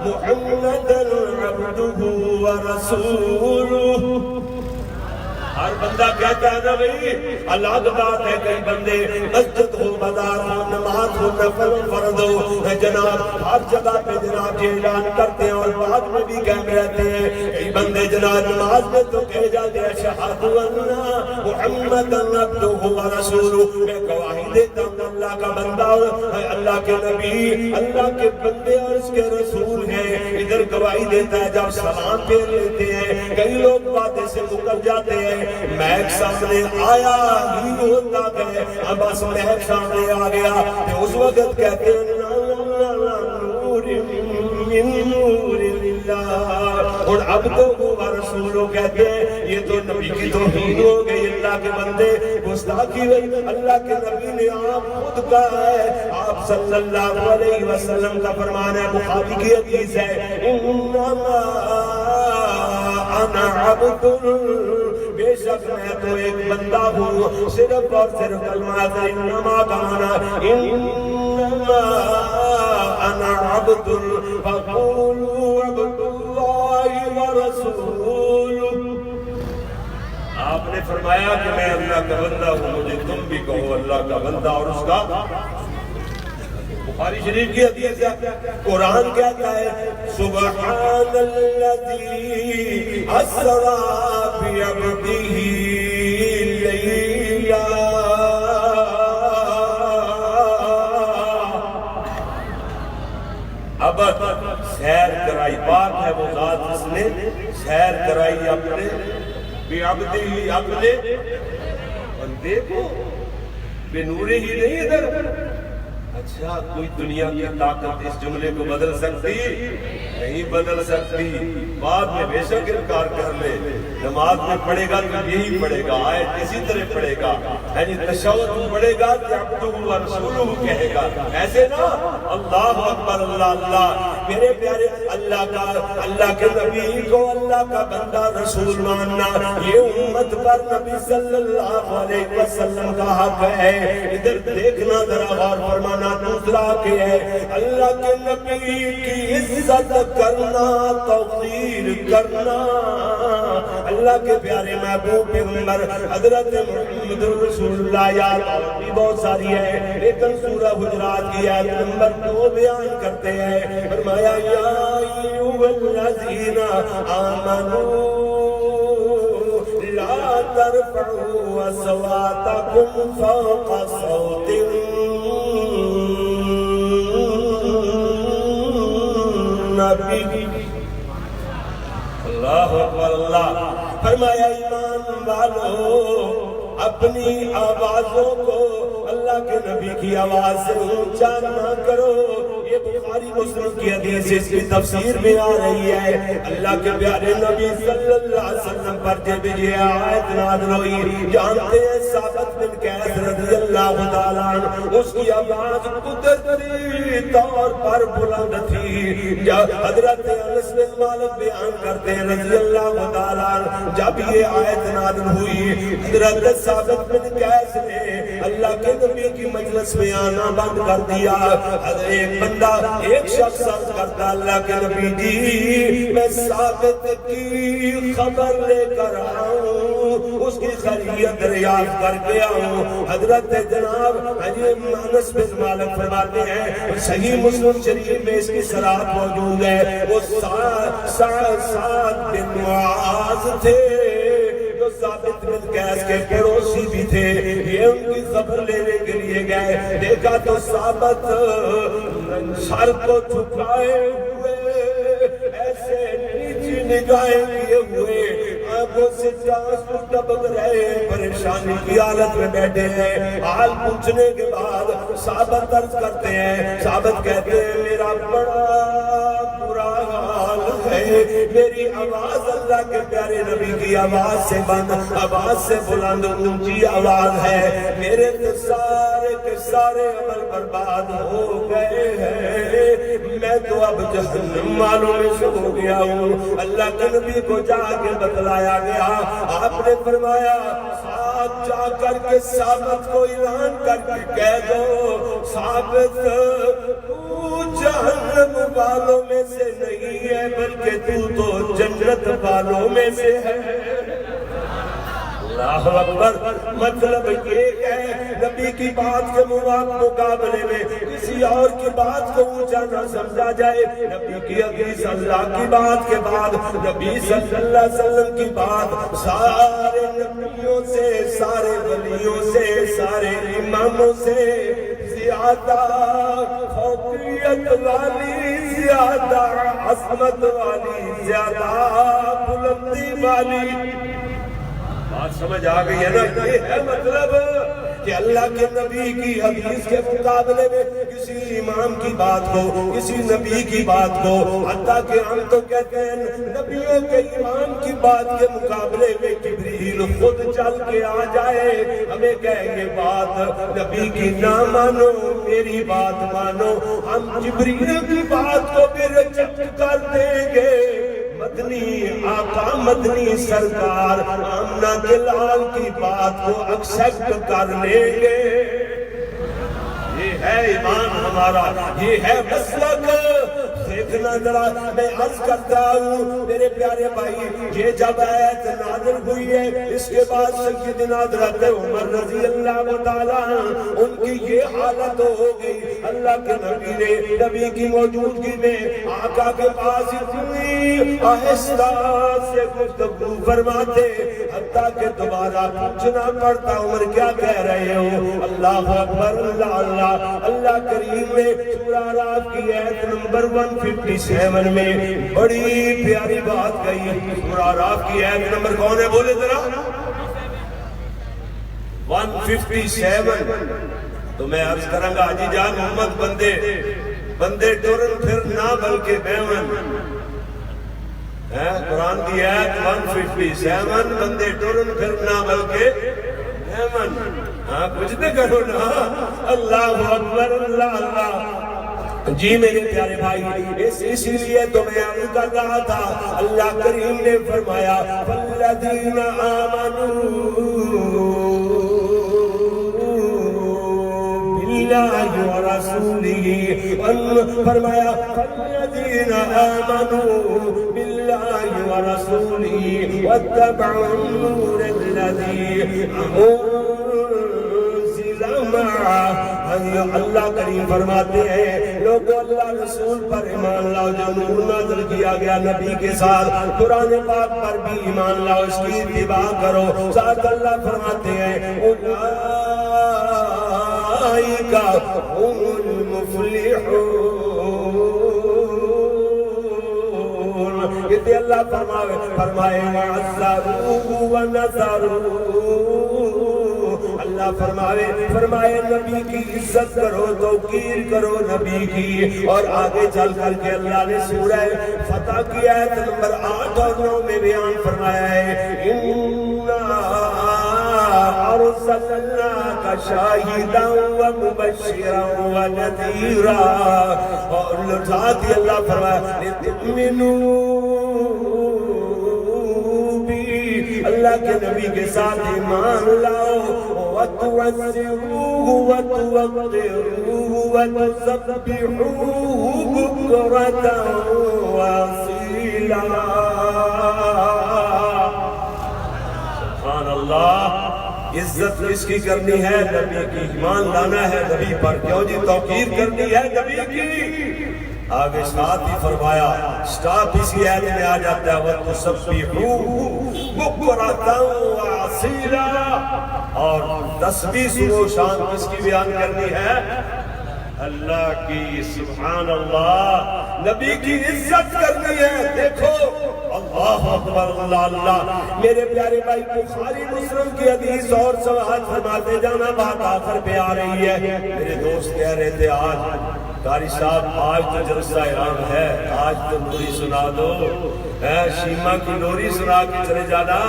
محمدًا عبدہ ورسولہ. ہر بندہ کہتا ہے نا بھئی. الگ بات ہے کئی بندے مسجد ہو بازار ہو نماز ہو نفل فرض ہو جناب ہر جگہ پہ جناب یہ اعلان کرتے ہیں اور بعد میں بھی کہہ رہتے ہیں. کئی بندے جناب نماز میں تو کہہ جاتے ہیں اشہد ان محمدًا عبدہ ورسولہ. میں گواہی دیتا ہوں اللہ کا بندہ اور اللہ کے نبی اللہ کے بندے اور اس کے رسول ہیں. ادھر گواہی دیتا ہے جب سلام پھیر لیتے ہیں کئی لوگ باتیں سے مکر جاتے ہیں. محک سامنے آیا ہی ہوتا ہے, اب بس محک سامنے آ گیا اس وقت کہتے ہیں نور من نور اللہ. اور اب تو وہ رسولوں کہتے ہیں یہ تو نبی کی توہین ہو گئی. اللہ کے بندے گستاخی ہوئی. اللہ کے نبی نے آپ خود کہا ہے, آپ صلی اللہ علیہ وسلم کا فرمان ہے, بخاری کی حدیث ہے انما انا عبد, بے شک میں تو ایک بندہ ہوں. صرف اور صرف کلمہ انما کا معنی انما انا عبد فقولوا عبد اللہ ورسولہ۔ آپ نے فرمایا کہ میں اللہ کا بندہ ہوں، مجھے تم بھی کہو اللہ کا بندہ اور اس کا۔ بخاری شریف کی حدیث ہے، قرآن کہتا ہے سبحان الذی اسری بعبدہ لیلا۔ اب سیر کرائی، پاک ہے وہ ذات جس نے سیر کرائی اپنے بعبدہ، اپنے بندے کو، بے نورے ہی نہیں ادھر۔ اچھا کوئی دنیا کی طاقت اس جملے کو بدل سکتی؟ نہیں بدل سکتی۔ بعد میں بے شک انکار کر لے، نماز میں پڑھے گا تو یہی پڑھے گا، آیت اسی طرح پڑھے گا، یعنی تشہد میں پڑھے گا کہ عبدہ ورسولہ کہے گا، ایسے نا اللہ اکبر اللہ اللہ۔ میرے پیارے اللہ کے نبی کو اللہ کا بندہ رسول ماننا یہ امت پر نبی صلی اللہ علیہ وسلم کا حق ہے۔ ادھر دیکھنا ذرا غور فرمانا، دوسرا کہ ہے اللہ کے نبی کی عزت کرنا، توقیر کرنا۔ اللہ کے پیارے محبوب پیغمبر حضرت محمد رسول اللہ، یاد بھی بہت ساری ہے لیکن سورہ حجرات کی آیت نمبر 2 بیان کرتے ہیں، فرمایا یا ایھا الذین آمنوا لا ترفعوا اصواتکم فوق صوت النبی۔ اللہ اکبر اللہ۔ فرمایا ایمان والو اپنی آوازوں کو اللہ کے نبی کی آواز سے اونچا نہ کرو۔ یہ بخاری مسلم کی حدیث اس کی تفسیر میں آ رہی ہے۔ اللہ کے پیارے نبی صلی اللہ علیہ وسلم پر جب یہ آیت نازل ہوئی، جانتے ہیں ثابت بن قیس رضی اللہ تعالیٰ عنہ اس کی آواز قدرتی طور پر بلند تھی۔ جب حضرت انس بن مالک بیان کرتے ہیں رضی اللہ تعالیٰ عنہ، جب یہ آیت نازل ہوئی حضرت ثابت بن قیس نے اللہ کے نبی کی مجلس میں آنا بند کر دیا۔ ایک شخص عرض کرتا اللہ کے نبی جی میں ثابت کی خبر لے کر آؤں، اس کی خیریت ریاض کر کے آؤں۔ حضرت جناب انس بن مالک فرماتے ہیں صحیح مسلم شریف میں اس کی صراحت موجود ہے، وہ سعد بن معاذ تھے جو ثابت بن قیس کے پڑوسی بھی تھے۔ یہ ان کی خبر لینے کے لیے گئے، دیکھا تو ثابت سر کو جھکائے ہوئے، ایسے نیچی نگاہیں کیے ہوئے، آنکھوں سے آنسو ٹپک رہے، پریشانی کی حالت میں بیٹھے ہیں۔ حال پوچھنے کے بعد ثابت عرض کرتے ہیں، ثابت کہتے ہیں میرا بڑا برا حال ہے، میری آواز اللہ کے پیارے نبی کی آواز سے بند، آواز سے بلند اونچی آواز ہے، میرے تو سارے کے سارے عمل برباد ہو گئے ہیں، میں تو اب جہنم والوں میں سے ہو گیا ہوں۔ اللہ کے نبی کو جا کے بتلایا گیا، آپ نے فرمایا ساتھ جا کر کے ثابت کو اعلان کر کے کہہ دو ثابت تو جہنم والوں میں سے نہیں ہے بلکہ تو جنت والوں میں سے ہے۔ اللہ اکبر۔ مطلب یہ ہے نبی کی بات کے مقابلے میں کسی اور کی بات کو اونچا نہ سمجھا جائے۔ نبی کی حدیث اللہ کی بات کے بعد نبی صلی اللہ علیہ وسلم کی بات سارے نبیوں سے، سارے ولیوں سے، سارے اماموں سے زیادہ فوقیت والی، زیادہ عظمت والی، زیادہ بلندی والی۔ بات سمجھ آ گئی ہے نا؟ یہ ہے مطلب کہ اللہ کے نبی کی حدیث کے مقابلے میں کسی امام کی بات کو، کسی نبی کی بات کو، حتیٰ کہ ہم تو کہتے ہیں نبیوں کے امام کی بات کے مقابلے میں جبریل خود چل کے آ جائے، ہمیں کہے یہ بات نبی کی نہ مانو، میری بات مانو، ہم جبریل کی بات کو بھی ریجیکٹ کر دیں گے، مدنی آقا مدنی سرکار آمنہ کے لال کی بات کو ایکسپٹ کر لیں گے۔ یہ ہے ایمان ہمارا، یہ ہے مسلک۔ دیکھنا ذرا، میں عرض کرتا ہوں میرے پیارے بھائی، یہ جب آیت نازل ہوئی ہے، اس کے بعد سیدنا حضرت عمر رضی اللہ تعالیٰ ان کی یہ حالت ہو گئی، اللہ کے نبی نے نبی کی موجودگی میں آقا کے پاس اتنی آہستہ سے گفتگو فرماتے، حتیٰ کہ دوبارہ پوچھنا پڑتا، عمر کیا کہہ رہے ہو؟ اللہ اکبر، اللہ اللہ۔ اللہ کریم نے سورہ اعراف کی آیت نمبر 157 میں بڑی پیاری بات کہی۔ سورہ اعراف کی آیت نمبر کون ہے؟ بولے ذرا 157۔ تو میں عرض کروں گا حاجی جان، محمد بندے ٹرن پھر نہ بلکہ بیون، قرآن کی آیت 157، بندے ٹرن پھر نہ بلکہ بیون۔ ہاں کچھ تو کرو نا، اللہ اکبر، اللہ اللہ۔ جی میرے پیارے بھائی، اسی لیے تو میں عرض کر رہا تھا، اللہ کریم نے فرمایا فَالَّذِينَ آمَنُوا بِاللَّهِ وَرَسُولِهِ، فرمایا فَالَّذِينَ آمَنُوا بِاللَّهِ وَرَسُولِهِ وَاتَّبَعُوا النُّورَ الَّذِي اللہ کریم فرماتے ہیں لوگوں اللہ رسول پر ایمان لاؤ جو نور نازل کیا گیا نبی کے ساتھ، قرآن پاک پر بھی ایمان لاؤ، اس کی اتباع کرو۔ ساتھ اللہ فرماتے ہیں اولئک هم المفلحون، یہ اللہ فرمائے وَعَزَّرُوهُ وَنَصَرُوهُ، اللہ فرمائے نبی کی عزت کرو، توقیر کرو نبی کی۔ اور آگے چل کر کے اللہ نے سورہ فتح کی آیت نمبر 8 اور 9 میں بیان فرمایا ہے اِنَّا أَرْسَلْنَاكَ شَاهِدًا وَمُبَشِّرًا وَنَذِيرًا، اور ساتھ ہی اللہ فرمایا لِتُؤْمِنُوا بِي، اللہ کے نبی کے ساتھ ایمان لاؤ، وَتُوَزِّرُوهُ وَتُوَقِّرُوهُ وَتُسَبِّحُوهُ بُكْرَةً وَأَصِيلًا۔ سبحان اللہ۔ عزت کس کی کرنی ہے؟ نبی کی۔ ایمان لانا ہے نبی پر، کیوں جی توقیر کرنی ہے نبی کی۔ آگے ساتھ ہی فرمایا، سٹاپ اسی آیت میں آ جاتا ہے وَتُسَبِّحُوهُ بُكْرَةً وَأَصِيلًا، اور تسبیح صبح و شام کس کی بیان کرنی ہے؟ اللہ کی۔ سبحان اللہ، نبی کی عزت کرنی ہے۔ دیکھو اللہ اکبر، اللہ اللہ۔ میرے پیارے بھائی، بخاری مسلم کی حدیث اور سماعت فرماتے جانا، بات آخر پہ آ رہی ہے۔ میرے دوست کہہ رہے تھے آج قاری صاحب آج تو جلسہ اعلان ہے، آج تو لوری سنا دو، شیما کی لوری سنا کے چلے جانا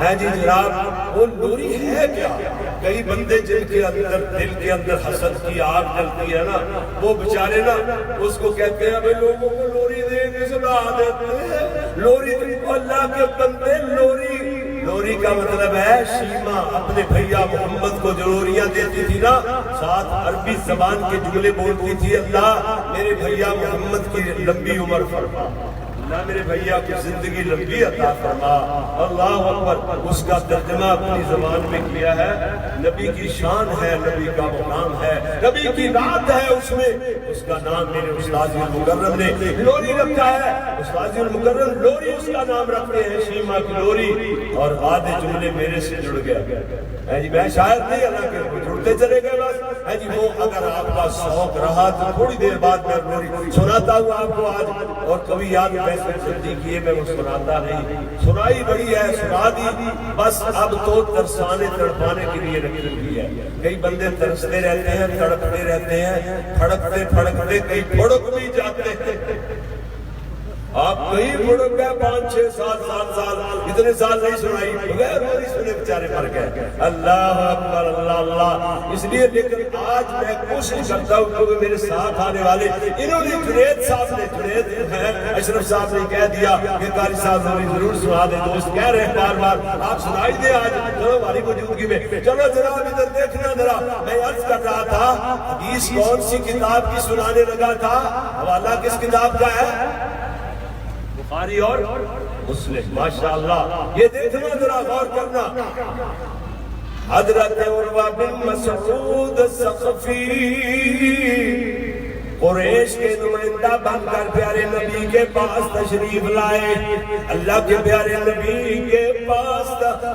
ہے۔ جی جناب، وہ لوری ہے کیا؟ کئی بندے جن کے اندر دل کے اندر حسد کی آگ جلتی ہے نا، وہ بچارے نا اس کو کہتے ہیں لوگوں کو لوری دے کے سنا دیتے ہیں۔ لوری اللہ کے بندے، لوری کا مطلب ہے شیما اپنے بھیا محمد کو جو لوریاں دیتی تھی نا، ساتھ عربی زبان کے جملے بولتی تھی، اللہ میرے بھیا محمد کی لمبی عمر فرما، اللہ میرے بھیا کی زندگی لمبی عطا فرما۔ اللہ اکبر۔ اس کا ترجمہ اپنی زبان میں کیا ہے، نبی کی شان ہے، نبی کا مقام ہے، نبی کی رات ہے، اس میں اس کا نام میرے استاد المکرم نے لوری رکھا ہے۔ استاد المکرم لوری اس کا نام رکھتے ہیں، شیما کی لوری، اور آدھے جملے میرے سے جڑ گیا ہے جی، میں شاید نہیں، اللہ کے جڑتے چلے گئے بس ہے جی۔ وہ اگر آپ کا شوق رہا تو تھوڑی دیر بعد میں لوری سناتا ہوں آپ کو آج، اور کبھی یاد جلدی کیے میں وہ سناتا نہیں، سنائی بڑی ہے، سنا دی بس، اب تو ترسانے تڑپانے کے لیے رکھی ہوئی ہے۔ کئی بندے ترستے رہتے ہیں، تڑپتے رہتے ہیں، پھڑکتے پھڑکتے کئی پھڑک بھی جاتے ہیں۔ آپ کہیں پھڑک گئے 5 6 7 8 سال، اتنے سال نہیں سنائی، بغیر لوری سنے بچارے بیچارے مر گئے. اللہ اکبر اللہ اللہ. اس لیے لیکن آج میں کوشش کرتا ہوں کیونکہ میرے ساتھ آنے والے انہوں نے جنید صاحب نے جنید ہیں اشرف صاحب نے کہہ دیا کہ قاری صاحب ضرور سنا دے. دوست کہہ رہے ہیں بار بار آپ سنائی دیں آج چلو ہماری موجودگی میں. چلو جناب ادھر دیکھنا ذرا. میں عرض کر رہا تھا حدیث کون سی کتاب کی سنانے لگا تھا؟ حوالہ کس کتاب کا ہے؟ بخاری اور مسلم. ماشاءاللہ یہ دیکھنا ذرا غور کرنا. حضرت عروہ بن مسعود ثقفی قریش کے نمائندہ بن کر پیارے نبی کے پاس تشریف لائے. اللہ کے پیارے نبی کے پاس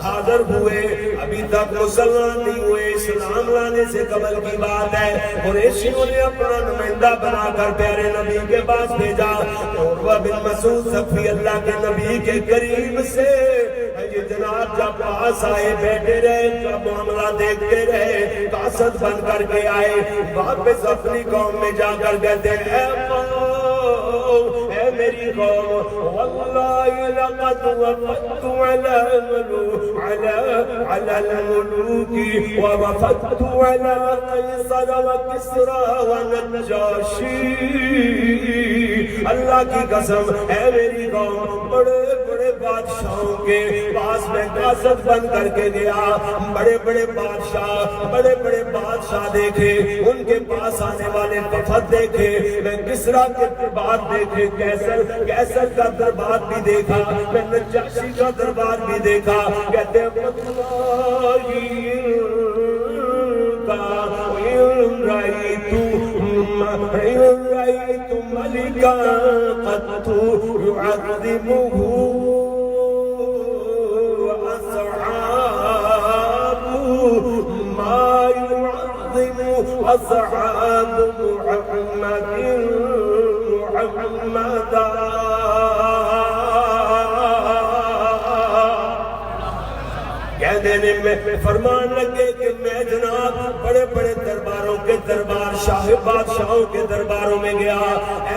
حاضر ہوئے. ابھی تک مسلمان نہیں ہوئے, اسلام لانے سے قبل کی بات ہے. قریشیوں نے اپنا نمائندہ بنا کر پیارے نبی کے پاس بھیجا. عروہ بن مسعود ثقفی اللہ کے نبی کے قریب سے یہ جناب جب پاس آئے بیٹھے رہے, جب معاملہ دیکھتے رہے, قاصد بن کر کے آئے. واپس اپنی قوم میں جا کر کہتے ہیں اے قوم, اے میری قوم, واللہ لقد وفدت علی الملوک ووفدت علی قیصر وکسرا ونجاشی. اللہ کی قسم اے میری قوم, بڑے بڑے بادشاہوں کے پاس میں قاصد بن کر کے گیا. بڑے بڑے بادشاہ دیکھے, ان کے پاس آنے والے وفد دیکھے. میں کسرا کے دربار دیکھے, کیسر کا دربار بھی دیکھا, میں نجاشی کا دربار بھی دیکھا. کہتے ہیں رأيت ملكا قد يعظمه ما يعظم أصحاب محمد محمدا. کہنے میں فرمان لگے کہ میں جناب بڑے بڑے درباروں کے دربار, شاہ بادشاہوں کے درباروں میں گیا.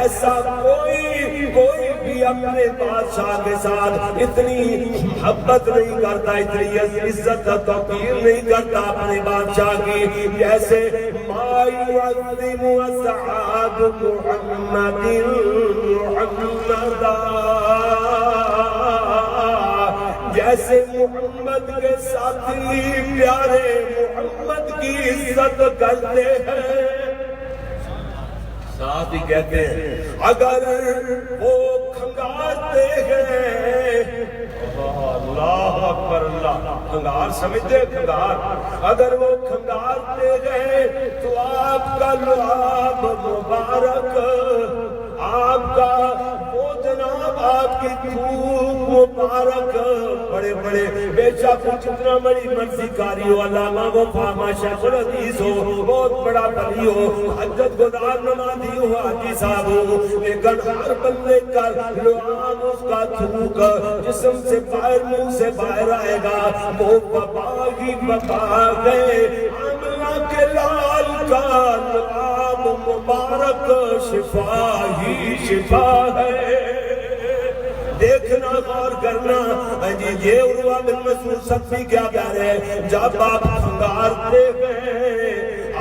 ایسا کوئی بھی اپنے بادشاہ کے ساتھ اتنی محبت نہیں کرتا, اتنی عزت و توقیر نہیں کرتا اپنے بادشاہ کی جیسے ما يعظم اصحاب محمد محمدا. جیسے محمد کے ساتھی پیارے محمد کی عزت کرتے ہیں. ساتھ ہی کہتے ہیں اگر وہ کھنگارتے ہیں, اللہ اکبر اللہ, کھنگار سمجھتے کھنگار, اگر وہ کھنگارتے ہیں تو آپ کا لعاب مبارک, آپ کا وہ جناب آپ کی تھوک مبارک, بڑے بڑے بے شک جتنا بڑی مرضی کاری ہو, علامہ وفا شیخ الحدیث ہو, بہت بڑا بلی ہو, حجت گزار نمازی ہو, حاجی صاحب ہو, لیکن ہر بندے کا لعاب اس کا تھوک جسم سے باہر, منہ سے باہر آئے گا. وہ وبا ہی وبا گئے, آمنہ کے لال کا لعاب مبارک شفا ہی شفا ہے. دیکھنا غور کرنا جی, یہ عروہ بن مسعود ثقفی کیا کہہ رہے ہیں, جب آپ کھنگارتے ہیں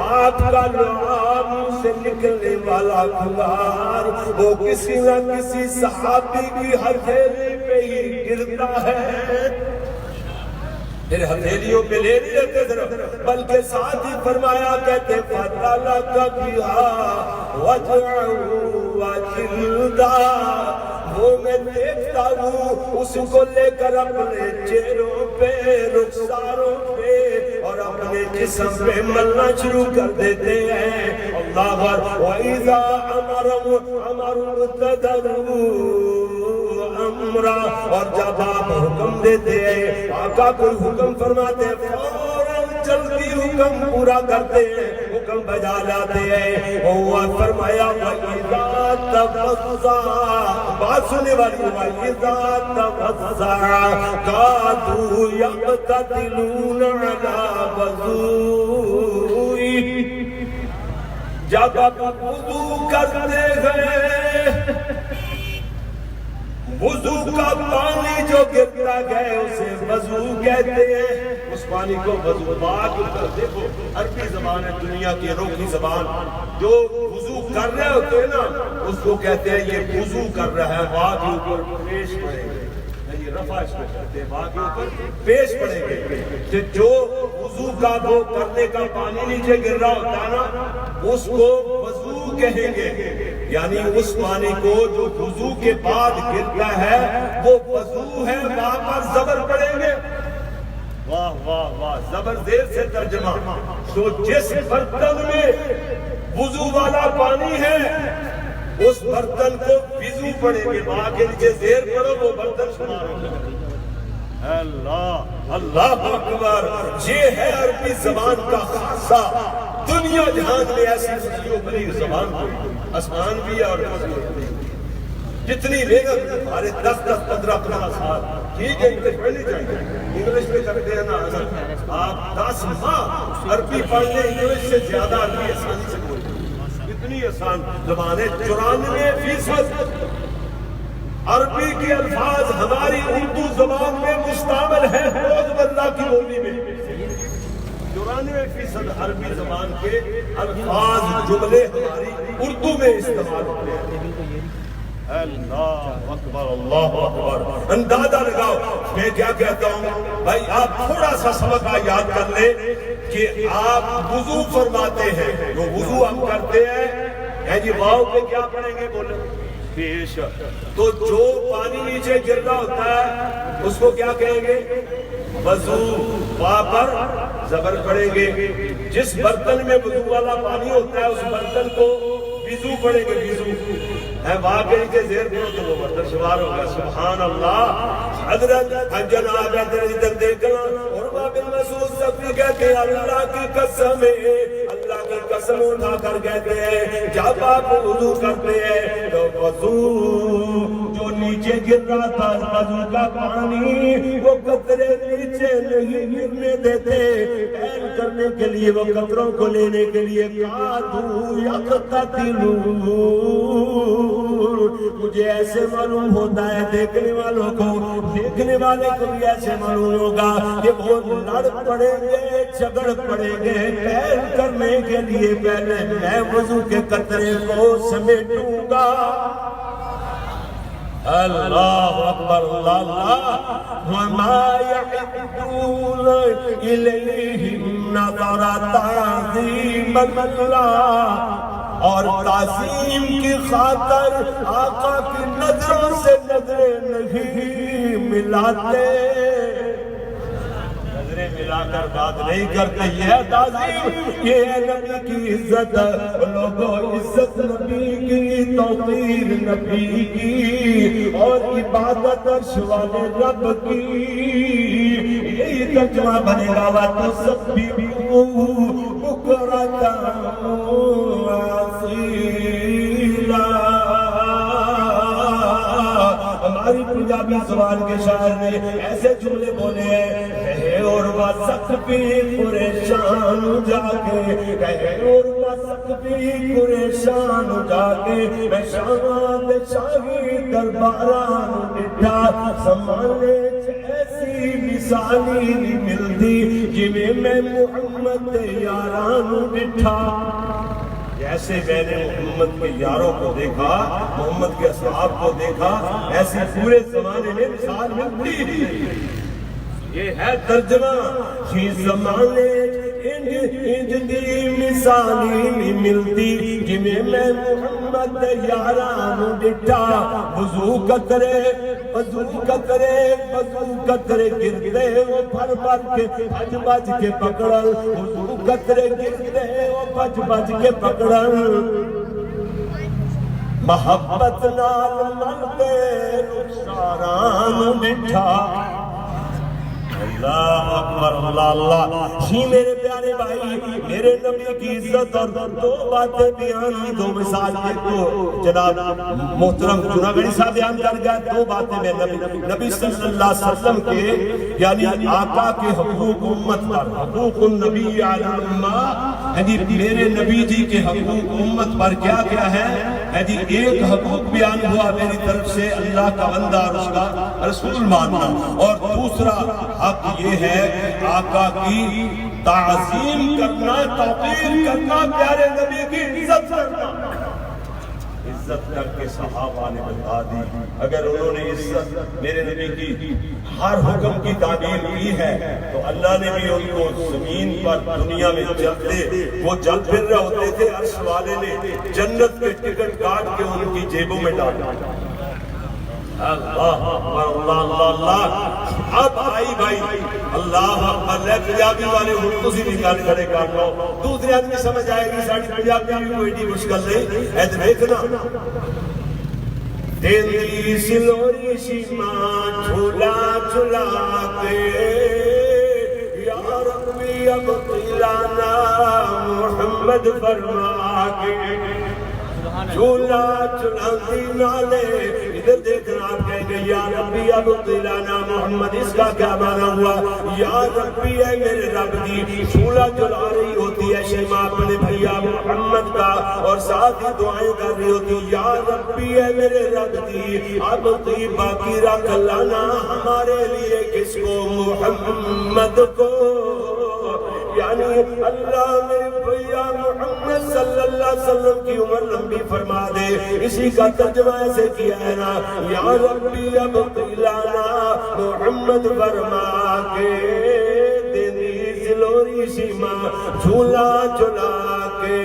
آپ کا لعاب سے نکلنے والا کھنگار وہ کسی نہ کسی صحابی کی ہتھیلی پہ ہی گرتا ہے. پھر ہتھیلیوں پہ لے نہیں لیتے صرف, بلکہ ساتھ ہی فرمایا کہتے فَتَلَكَ بِهَا وَجْعُوا وَجِلْدَا. وہ میں دیکھتا ہوں اس کو لے کر اپنے چہروں پہ, رخساروں پہ اور اپنے جسم پہ ملنا شروع کر دیتے ہیں. اللہ وَإِذَا أَمَرُوا ابْتَدَرُوا امرا, اور جب آپ حکم دیتے ہیں, آقا کوئی حکم فرماتے ہیں فوراً جلدی حکم پورا کرتے ہیں, حکم بجا لاتے ہیں. اور فرمایا وَإِذَا تَفَزَّعَ, بات سننے والی, وَإِذَا تَفَزَّعَ كَادُوا يَقْتَتِلُونَ عَلَى وَضُوئِهِ. جب آپ وضو کرتے ہیں وضو کا پانی جو گرتا گئے اسے وضو کہتے ہیں. اس پانی کو وضو پاک. دیکھو عربی زبان ہے دنیا کی انوکھی زبان. جو وضو کر رہے ہوتے ہیں نا اس کو کہتے ہیں یہ وضو کر رہا ہے. واہ کے اوپر پیش پڑیں گے, یہ رفع اس کو کہتے ہیں, واہ کے اوپر پیش پڑیں گے. جو وضو کا وہ کرنے کا پانی نیچے گر رہا ہوتا ہے نا اس کو وضو کہیں گے. یعنی اس پانی کو جو وضو کے بعد گرتا ہے وہ وضو ہے. وہاں پر زبر پڑیں گے. واہ واہ واہ, زبر زیر سے ترجمہ. تو جس برتن میں وضو والا پانی ہے اس برتن کو وضو پڑیں گے. وہاں کے نیچے زیر پڑو وہ برتن شمار ہوگا. اللہ اللہ اکبر. یہ ہے عربی زبان کا خاصہ. دنیا جہان میں ایسی خوشیوں بڑی زبان کوئی. آسمان بھی ہے اور جتنی محنت ہمارے 10-15 سال ٹھیک ہے انگلش پڑھنی چاہیے. انگلش میں کرتے ہیں نا آپ 10 ماہ عربی پڑھ لیں انگلش سے زیادہ عربی آسانی سے بولتے ہیں. اتنی آسان زبان ہے. 94% عربی کے الفاظ ہماری اردو زبان میں مشتمل ہے. روزمرہ کی بولی میں 94% عربی زبان کے الفاظ جملے ہماری اردو میں استعمال ہوتے ہیں. اللہ اکبر اللہ اکبر. اندازہ لگاؤ میں کیا کہتا ہوں بھائی. آپ تھوڑا سا سبق یاد کر لیں کہ آپ وضو فرماتے ہیں. جو وضو ہم کرتے ہیں جی واؤ پہ کیا پڑھیں گے بولے پیش. تو جو پانی نیچے گر رہا ہوتا ہے اس کو کیا کہیں گے وضو. وہاں پر زبر پڑیں گے. جس برتن میں وضو والا پانی ہوتا ہے اس برتن کو وضو پڑیں گے. وضو ہے وہاں کے نیچے زیر پڑو تو وہ برتن شمار ہوگا. سبحان اللہ. حضرت جناب ادھر دیکھنا. اور بن مسعود صفی کہتے ہیں اللہ کی قسم ہے, اللہ کی قسم اٹھا کر کہتے ہیں جب آپ وضو کرتے ہیں تو وضو جو نیچے گر رہا تھا وضو کا پانی وہ قطرے نیچے نہیں گرنے دیتے. پہل کرنے کے لیے وہ قطروں کو لینے کے لیے کادو یقتتلون. مجھے ایسے معلوم ہوتا ہے دیکھنے والوں کو, دیکھنے والے کو بھی ایسے معلوم ہوگا کہ وہ لڑ پڑیں گے جھگڑ پڑیں گے پہل کرنے کے لیے. پہلے میں وضو کے قطرے کو سمیٹوں گا. اللہ اکبر اللہ. وما يحدون الیہم نظر تعظیم اللہ. اور تعظیم کی خاطر آقا کی نظروں سے نظریں نہیں ملاتے. نظریں ملا کر بات نہیں کرتے. یہ ہے تعظیم, یہ ہے نبی کی عزت. لوگوں عزت نبی کی, توقیر نبی کی اور عبادت عرش والے رب کی. یہی ترجمہ بنے گا وَتُسَبِّحُوهُ بُكْرَةً وَأَصِيلًا. ہماری پنجابی زبان کے شاعر نے ایسے جملے بولے ہیں کہے اور واسق بھی پریشان جا کے, کہے اور واسق بھی پریشان جا کے میں شاہد شاہی درباران ڈٹھا. سمانے ایسی مثالی نہیں ملتی جنہیں میں محمد یاران ڈٹھا. جیسے میں نے محمد کے یاروں کو دیکھا, محمد کے اصحاب کو دیکھا, ایسے پورے زمانے میں مثال ملتی. یہ ہے ترجمہ. یہ زمانے دی مثالی نہیں ملتی جنہیں میں محمد یاران ڈٹھا. وضو قطرے وضو قطرے وضو قطرے گرتے وہ بھر بھر کے بھج بھج کے پکڑل. وضو قطرے گرتے وہ بھج بھج کے پکڑل. محبت نال ملتے رخساران ڈٹھا. اللہ اکبر اللہ اللہ. جی میرے پیارے بھائی میرے نبی کی عزت اور دو باتیں بیان ہوئی، دو مثال ایک تو جناب محترم جناگڑی صاحب بیان کر گیا، دو باتیں میں نبی صلی اللہ علیہ وسلم کے یعنی آقا کے حقوق امت پر، حقوق النبی علی الامہ، میرے نبی جی کے حقوق امت پر کیا کیا ہے؟ ایک حقوق بیان ہوا میری طرف سے اللہ کا بندہ اور اس کا رسول ماننا، اور دوسرا حق یہ ہے کہ آقا کی تعظیم کرنا، توقیر کرنا، پیارے نبی کی عزت کرنا۔ عزت کر کے صحابہ نے بتا دی، اگر انہوں نے عزت میرے نبی کی ہر حکم کی تعبیر کی ہے تو اللہ نے بھی ان کو زمین پر دنیا میں چلتے وہ چل پھر رہے ہوتے تھے، عرش والے نے جنت کے ٹکٹ کاٹ کے ان کی جیبوں میں ڈالا۔ اللہ اللہ اللہ اللہ۔ اب آئی بھائی اللہ اللہ پنجابی والے اردو سے نکال کھڑے کر لو، دوسرے آدمی سمجھ آئے گی، ساڑھی پنجابی بھی کوئی نہیں مشکل نہیں۔ ایت دیکھنا، تیری سلوری شیما جھولا جھولا کے یا ربی اب قیلانا محمد فرما کے، جھولا چلاندی نالے ادھر دیکھنا، آپ کہیں گے یا ربی اب قیلانا محمد، اس کا کیا معنی ہوا؟ یا ربی ہے میرے رب دی، جھولا چلا رہی ہوتی ہے شیما اپنے بھیا محمد کا، اور ساتھ ہی دعائیں کر رہی ہوتی، یا ربی ہے میرے رب دی، اب تی باقی رکھ لانا ہمارے لیے کس کو؟ محمد کو۔ یعنی اللہ میرے بھیا محمد صلی اللہ علیہ وسلم کی عمر لمبی فرما دے، اسی کا ترجمہ ایسے کیا ہے نا، یا ربی اب قیلانا محمد فرما کے، تیری سلوری شیما جھولا چلا کے،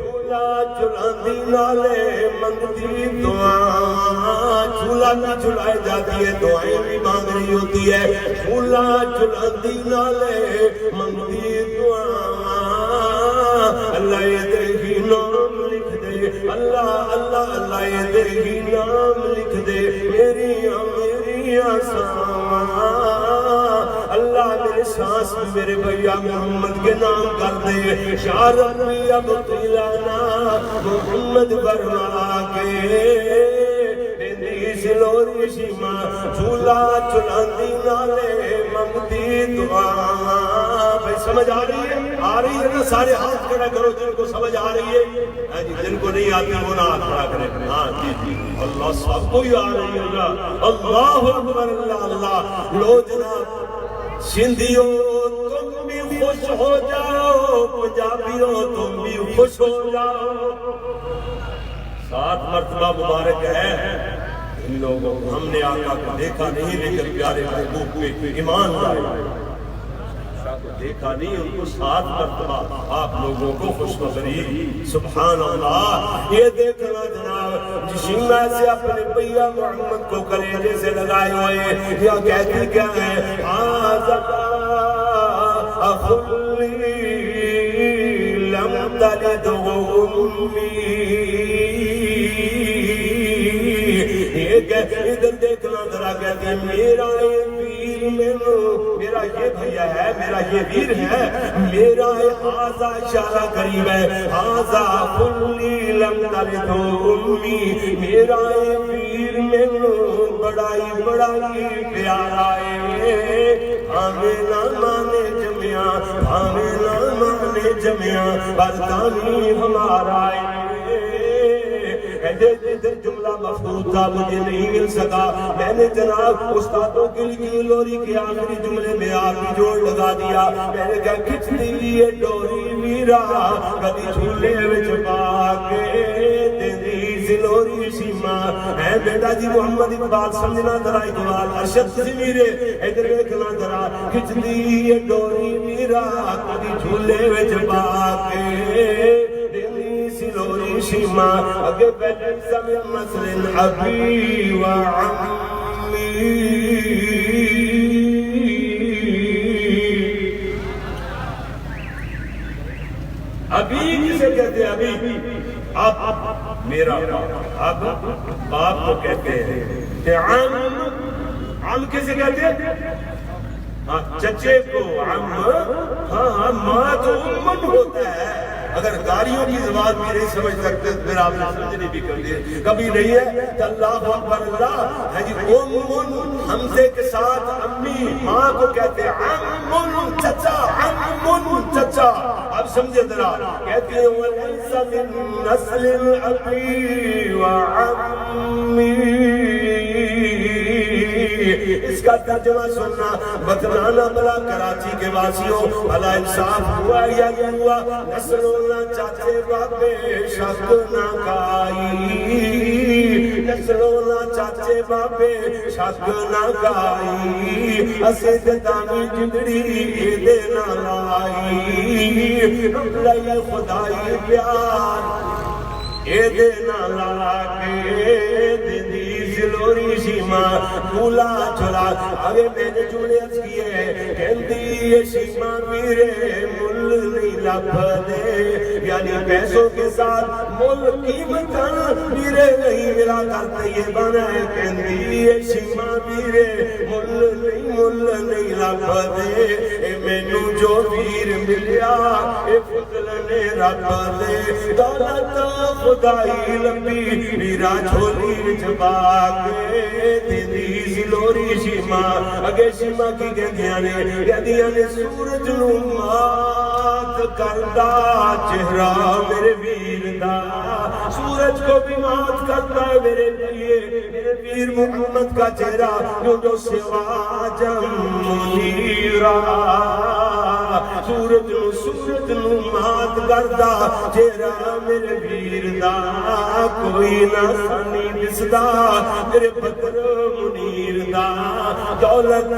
جھولا چلاندی نالے منگتی دعا، جھولا بھی چلائے جاتی ہے، دعائیں بھی مانگ رہی ہوتی ہے، جھولا چلاندی نالے منگتی دعا، اللہ یہ دیکھی نام لکھ دے، اللہ اللہ اللہ یہ دیکھی نام لکھ دے، میری آساں، اللہ میرے سانس میں میرے بھیا محمد کے نام کر دے، یا ربی اب قیلانا محمد فرما کے، سلوری شیما جھولا چلاندی نالے منگتی دعا۔ بھائی سمجھ آ رہی ہے؟ آ رہی ہے نا؟ سارے ہاتھ کھڑا کرو جن کو سمجھ آ رہی ہے، جن کو نہیں آتی وہ نہ ہاتھ کھڑا کرے۔ ہاں جی جی، اللہ سب کو ہی آ رہی ہے نا، اللہ اکبر اللہ اللہ۔ لو جناب سندھیوں تم بھی خوش ہو جاؤ، پنجابیوں تم بھی خوش ہو جاؤ۔ 7 مرتبہ مبارک ہے ان لوگوں کو، ہم نے آقا کو دیکھا نہیں لیکن پیارے محبوب پہ ایمان لائے، دیکھا نہیں ان کو 7 مرتبہ آپ لوگوں کو خوشخبری، سبحان اللہ۔ یہ دیکھنا جناب جشیمہ سے اپنے بھیا محمد کو کلیجے سے لگائے ہوئے، یا کہتی کیا ہے؟ آزدہ اخلی لم تلد امی، ادھر دیکھنا ذرا، کہتے ہیں میرا یہ ویر میرا یہ بھیا ہے، میرا یہ ویر ہے، میرا ہاذا اشارہ قریب ہے، ہاذا کلی لم تلد امی، میرا یہ ویر بڑائی پیارا ہے، ہمیں نہ مانے جمیا، ہمیں نہ مانے جمیا، برطانی ہمارا ہے۔ ادھر جملہ مفروض تھا، مجھے نہیں مل سکا، میں نے جناب استادوں کے لیے لوری کے آخری جملے میں آپ کی جوڑ لگا دیا، میں نے کہا کھچتی یہ ڈوری میرا کدی جھولے وچ پا کے، تیری سلوری شیما ہے بیٹا جی محمد اقبال سمجھنا ذرا، اقبال ارشد سے میرے ادھر دیکھنا ذرا، کھچتی یہ ڈوری میرا کدی جھولے وچ پا کے، سلوری شیما اگے بیٹھے سمے مسلن ابی و عمی، ابھی کسے کہتے ہیں؟ ابھی اب میرا اب باپ کو کہتے ہیں کہ عم کسے کہتے ہیں؟ چچے کو عم، ہاں ماں تو امن ہوتا ہے. اگر گاڑیوں کی زبان بھی نہیں سمجھ سکتے تو پھر آپ نے سمجھنی بھی کبھی نہیں ہے. کہ اللہ اکبر اللہ ہے جی. حمزے کے ساتھ امی ماں کو کہتے ہیں عم چچا، عم چچا. اب سمجھے ذرا، کہتے ہیں وَلَيْسَ مِن نَسْلِ الْأَبِي وَعَمِّي. اس کا ترجمہ سننا بتلانا بلا کراچی کے واسیوں، بھلا انصاف ہوا یا نہیں ہوا؟ نسلوں نہ چاچے باپے شک نہ کائی، نسلوں نہ چاچے باپے شک نہ کائی. اسے دتانی جگڑی دے نہ لائی، لئی خدائی پیار اے دے نہ لاکے دی زلوری شیما مولا چلا. آگے میں نے جوڑے از کیے کہندی یہ شیما میرے مل نہیں لپ دے، یعنی پیسوں کے ساتھ مل قیمتاں میرے نہیں ملا کرتے. یہ بنا ہے کہندی یہ شیما میرے مل نہیں لپ دے. اے مینو جو پیر ملیا اے فضل نے رب دے. دولت خدائی لمبی میرا چھولی وچ باگے تیری زلوری شیما. اگے شیما کی گندیاں نے سورج نو مات کردا چہرہ میرے ویر دا. سورج کو بھی مات کرتا ہے میرے لیے میرے پیر محمد کا چہرہ جو سواجم منیرا. سورج نو مات کردا چہرہ میرے ویر دا. کوئی نہ سانی دسدا میرے بدر منیر دا. دولت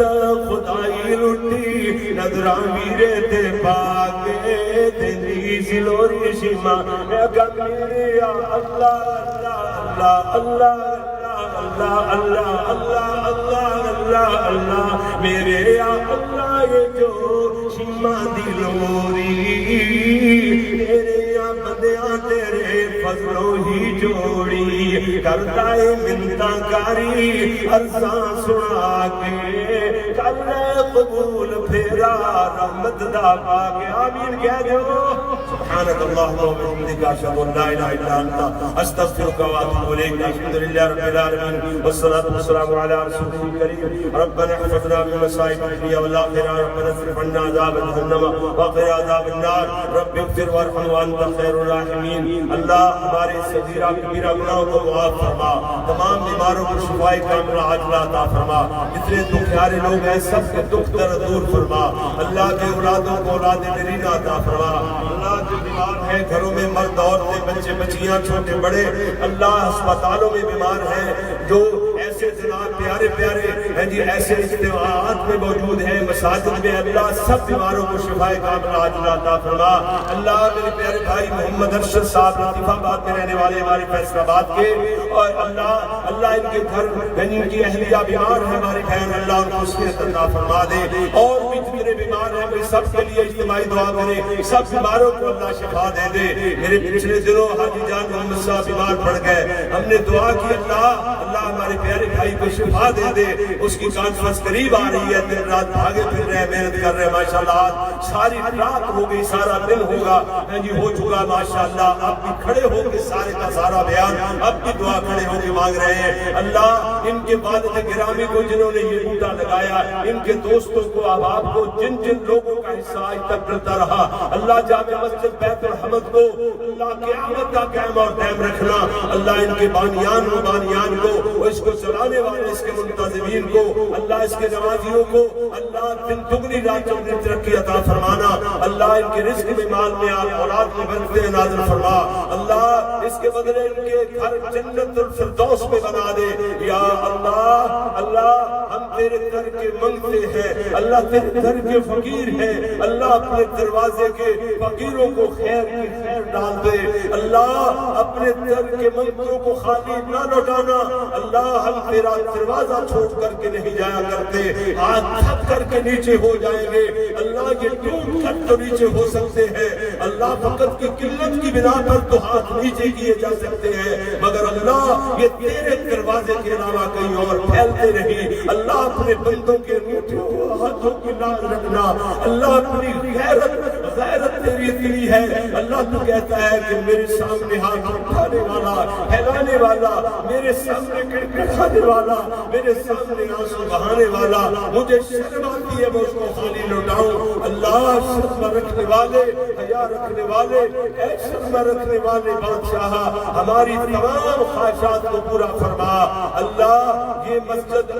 خدائی لٹی نظراں میرے تے پاکے تیری زلوری شیما. میں گیا اللہ اللہ اللہ اللہ اللہ اللہ اللہ اللہ اللہ میرے یا اللہ. یہ جو شیما دی لوری میرے یا بندیاں تیرے فضلوں ہی جوڑی کرتا ہے منتاں کاری عرصاں سنا کے. کر قبول پھیرا رحمت دا پاکے. آمین کہہ دو. سبحانک اللہم و بحمدک اشہد ان لا الہ الا انت استغفرک و اتوب الیک. الحمدللہ رب العالمین والصلاة والسلام علی رسولہ الکریم. ربنا احفظنا من مصائب الدنیا والآخرہ. ربنا اصرف عنا عذاب جہنم وقنا عذاب النار. رب اغفر وارحم وانت خیر الراحمین. اللہ ہمارے صغیرہ کبیرہ گناہوں کو معاف فرما. تمام بیماروں کو شفائے کاملہ عاجلہ عطا فرما. جتنے دکھیارے لوگ ہیں سب کے دکھ درد دور فرما. اللہ کے اولادوں کو اولاد نرینہ عطا فرما. اللہ جو بیمار ہیں گھروں میں مرد عورتیں بچے بچیاں چھوٹے بڑے اللہ ہسپتالوں میں بیمار ہیں جو ایسے جناب پیارے پیارے ہیں جی ایسے اجتماعات میں موجود ہیں مساجد میں. اللہ سب بیماروں کو شفائے کاملہ عاجلہ عطا فرما. اللہ میرے پیارے بھائی محمد ارشد صاحب لطیف آباد میں رہنے والے ہمارے فیصل آباد کے اور اللہ ان کے گھر ان کی اہلیہ بیمار ہے ہماری بہن اللہ ان کو صحت عطا فرما دے. اور بھی جتنے بیمار ہیں وہ سب کے لیے اجتماعی دعا کریں. سب بیماروں کو اللہ شفا دے دے. میرے پچھلے دنوں حاجی جان محمد صاحب بیمار پڑ گئے. ہم نے دعا کی اللہ ہمارے پیارے بھائی کو شفا دے دے. اس کی کانفرنس قریب آ رہی ہے. دن رات بھاگے پھر رہے محنت کر رہے ماشاءاللہ. ساری رات ہو گئی سارا دن ہوگا جی ہو چکا ماشاءاللہ. اب بھی کھڑے ہو کے سارے کا سارا بیان اب بھی دعا کھڑے ہو کے مانگ رہے ہیں. اللہ ان کے والد گرامی کو جنہوں نے یہ بوٹا لگایا ان کے دوستوں کو احباب کو جن لوگوں کا حصہ آج تک ملتا رہا اللہ جامع مسجد بیت الحمد کو اللہ قیامت کا قائم اور دائم رکھنا. اللہ ان کے بانیان کو اس کو چلانے والے اس کے منتظمین کو اللہ اس کے نوازیوں کو اللہ دن دگنی رات چوگنی ترقی عطا فرمانا. اللہ ان کے رزق میں مال میں اولاد میں برکتیں نازل فرما. اللہ اس کے بدلے ان کے گھر جنت الفردوس میں بنا دے. یا اللہ ہم تیرے در کے منگتے ہیں اللہ تیرے در کے فقیر ہیں. اللہ اپنے دروازے کے فقیروں کو خیر ڈال دے. اللہ اپنے در کے منگتوں کو خالی نہ لوٹانا. اللہ اللہ ہم تیرا دروازہ چھوڑ کر کے نہیں جایا کرتے، آج تھک کر کے نیچے ہو جائیں گے، اللہ یہ ٹوٹ کر تو نیچے ہو سکتے ہیں، اللہ فقط کی قلت کی بنا پر تو ہاتھ نیچے کیے جا سکتے ہیں، مگر اللہ یہ تیرے دروازے کے علاوہ کہیں اور پھیلتے نہیں۔ اللہ اپنے بندوں کے انگوٹھے ہاتھوں کی لاز رکھنا، اللہ اپنی غیرت تیری اتنی ہے، اللہ تو کہتا ہے کہ میرے سامنے ہاتھ اٹھانے والا، پھیلانے والا، میرے سامنے گڑگڑانے والا، میرے سامنے آنسو بہانے والا، مجھے شرم آتی ہے میں اس کو خالی لوٹاؤں۔ اللہ شرم رکھنے والے، حیا رکھنے والے، اے شرم رکھنے والے بادشاہ ہماری تمام خواہشات کو پورا فرما۔ اللہ یہ مسجد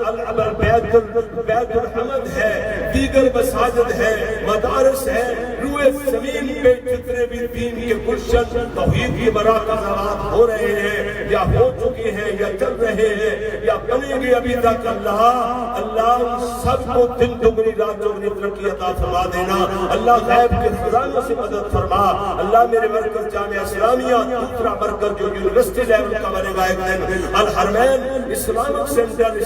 بیت الحمد ہے، دیگر مساجد ہے، مدارس ہے، روئے زمین پہ جتنے بھی دین کے گلشن توحید کے مراکز آباد ہو رہے ہیں یا ہو چکے ہیں یا چل رہے ہیں یا بنیں گے ابھی تک، اللہ ان سب کو دن دگنی رات چوگنی ترقی عطا فرما دینا۔ اللہ غیب کے خزانوں سے مدد فرما۔ اللہ میرے مرکز جامعہ اسلامیہ دوسرا مرکز جو یونیورسٹی لیول کا بنے گا ایک دن، الحرمین اسلامک سینٹر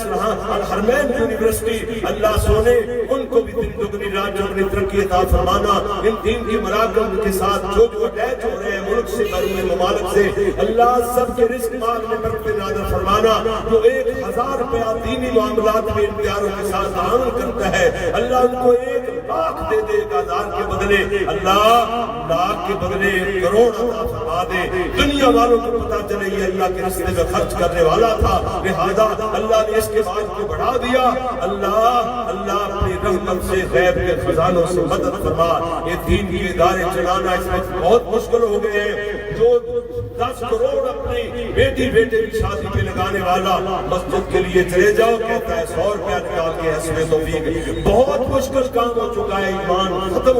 الحرمین یونیورسٹی، اللہ سونے ان کو بھی دن دگنی رات چوگنی ترقی عطا فرمانا۔ ان دین کی مراکز کے ساتھ جو اٹیچ ہو رہے ہیں ملک سے بیرون ممالک سے، اللہ سب کے رزق مال میں برکت نازل فرمانا۔ جو 1000 روپیہ دینی معاملات میں انتظاروں کے ساتھ تعاون کرتا ہے، اللہ ان کو 1 لاکھ دے دے، 1000 کے بدلے اللہ لاکھ کے بدلے کروڑ عطا فرما دے۔ دنیا والوں کو پتا چلے یہ اللہ کے راستے میں خرچ کرنے والا تھا، لہذا اللہ نے اس کے بعد کو بڑھا دیا۔ اللہ اپنی رحمت سے غیب کے خزانوں سے مدد فرما۔ یہ دین کے ادارے چلانا اس وقت بہت مشکل ہو گئے ہیں۔ جو 10 کروڑ اپنی بیٹی بیٹے کی شادی پہ لگانے والا مسجد کے لیے چلے جاؤ کہتا ہے 100 روپیہ نکال کے حسب توفیق۔ بہت مشکل کام ہو چکا ہے، ایمان ختم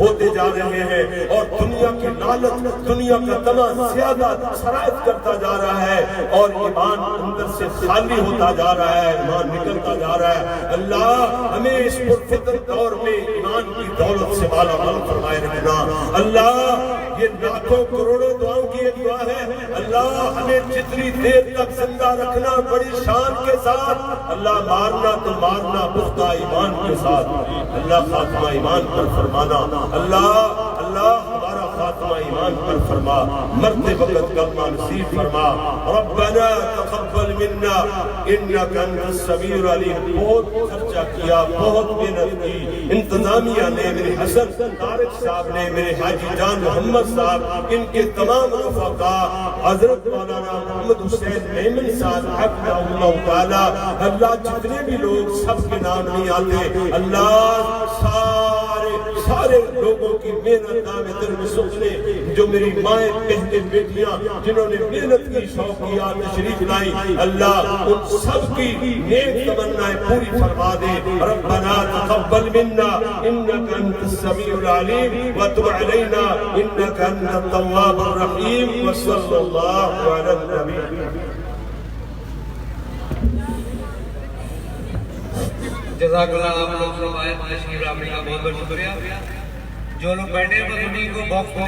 ہوتے جا رہے ہیں اور دنیا کی لالچ، دنیا کا طمع زیادہ سرایت کرتا جا رہا ہے اور ایمان اندر سے خالی ہوتا جا رہا ہے، ایمان نکلتا جا رہا ہے۔ اللہ ہمیں اس پرفتن دور میں ایمان کی دولت سے مالا مال فرمائے رکھنا۔ اللہ یہ لاکھوں کروڑوں دعاؤں کی ایک دعا ہے، اللہ ہمیں جتنی دیر تک زندہ رکھنا بڑی شان کے ساتھ، اللہ مارنا تو مارنا پختہ ایمان کے ساتھ، اللہ خاتمہ ایمان پر فرمانا۔ اللہ ہمارا خاتمہ ایمان پر فرما، مرتے وقت کلمہ نصیب فرما۔ ربنا تقبل منا انک انت السمیع العلیم۔ بہت خرچہ کیا، بہت محنت کی انتظامیہ نے، میرے حسن طارق صاحب نے، میرے حاجی جان محمد صاحب، ان کے تمام رفقاء، حضرت مولانا محمد حسین میمن صاحب حفظہ اللہ تعالی، اللہ جتنے بھی لوگ سب کے نام نہیں آتے، اللہ سارے لوگوں کی محنت نام دل میں سکھنے، جو میری مائیں بہنیں بیٹیاں جنہوں نے محنت کی، شوقیات تشریف لائی، اللہ ان سب کی نیک تمنائیں پوری فرما دے۔ ربنا تقبل منا انک انت السمیع العلیم وتب علینا انک انت التواب الرحیم وصلی اللہ علی النبی۔ جزاک اللہ، آپ لوگ فرمائے تشریف لانے کا بہت بہت شکریہ۔ جو لوگ بیٹھے ہیں بس انہیں کو باکس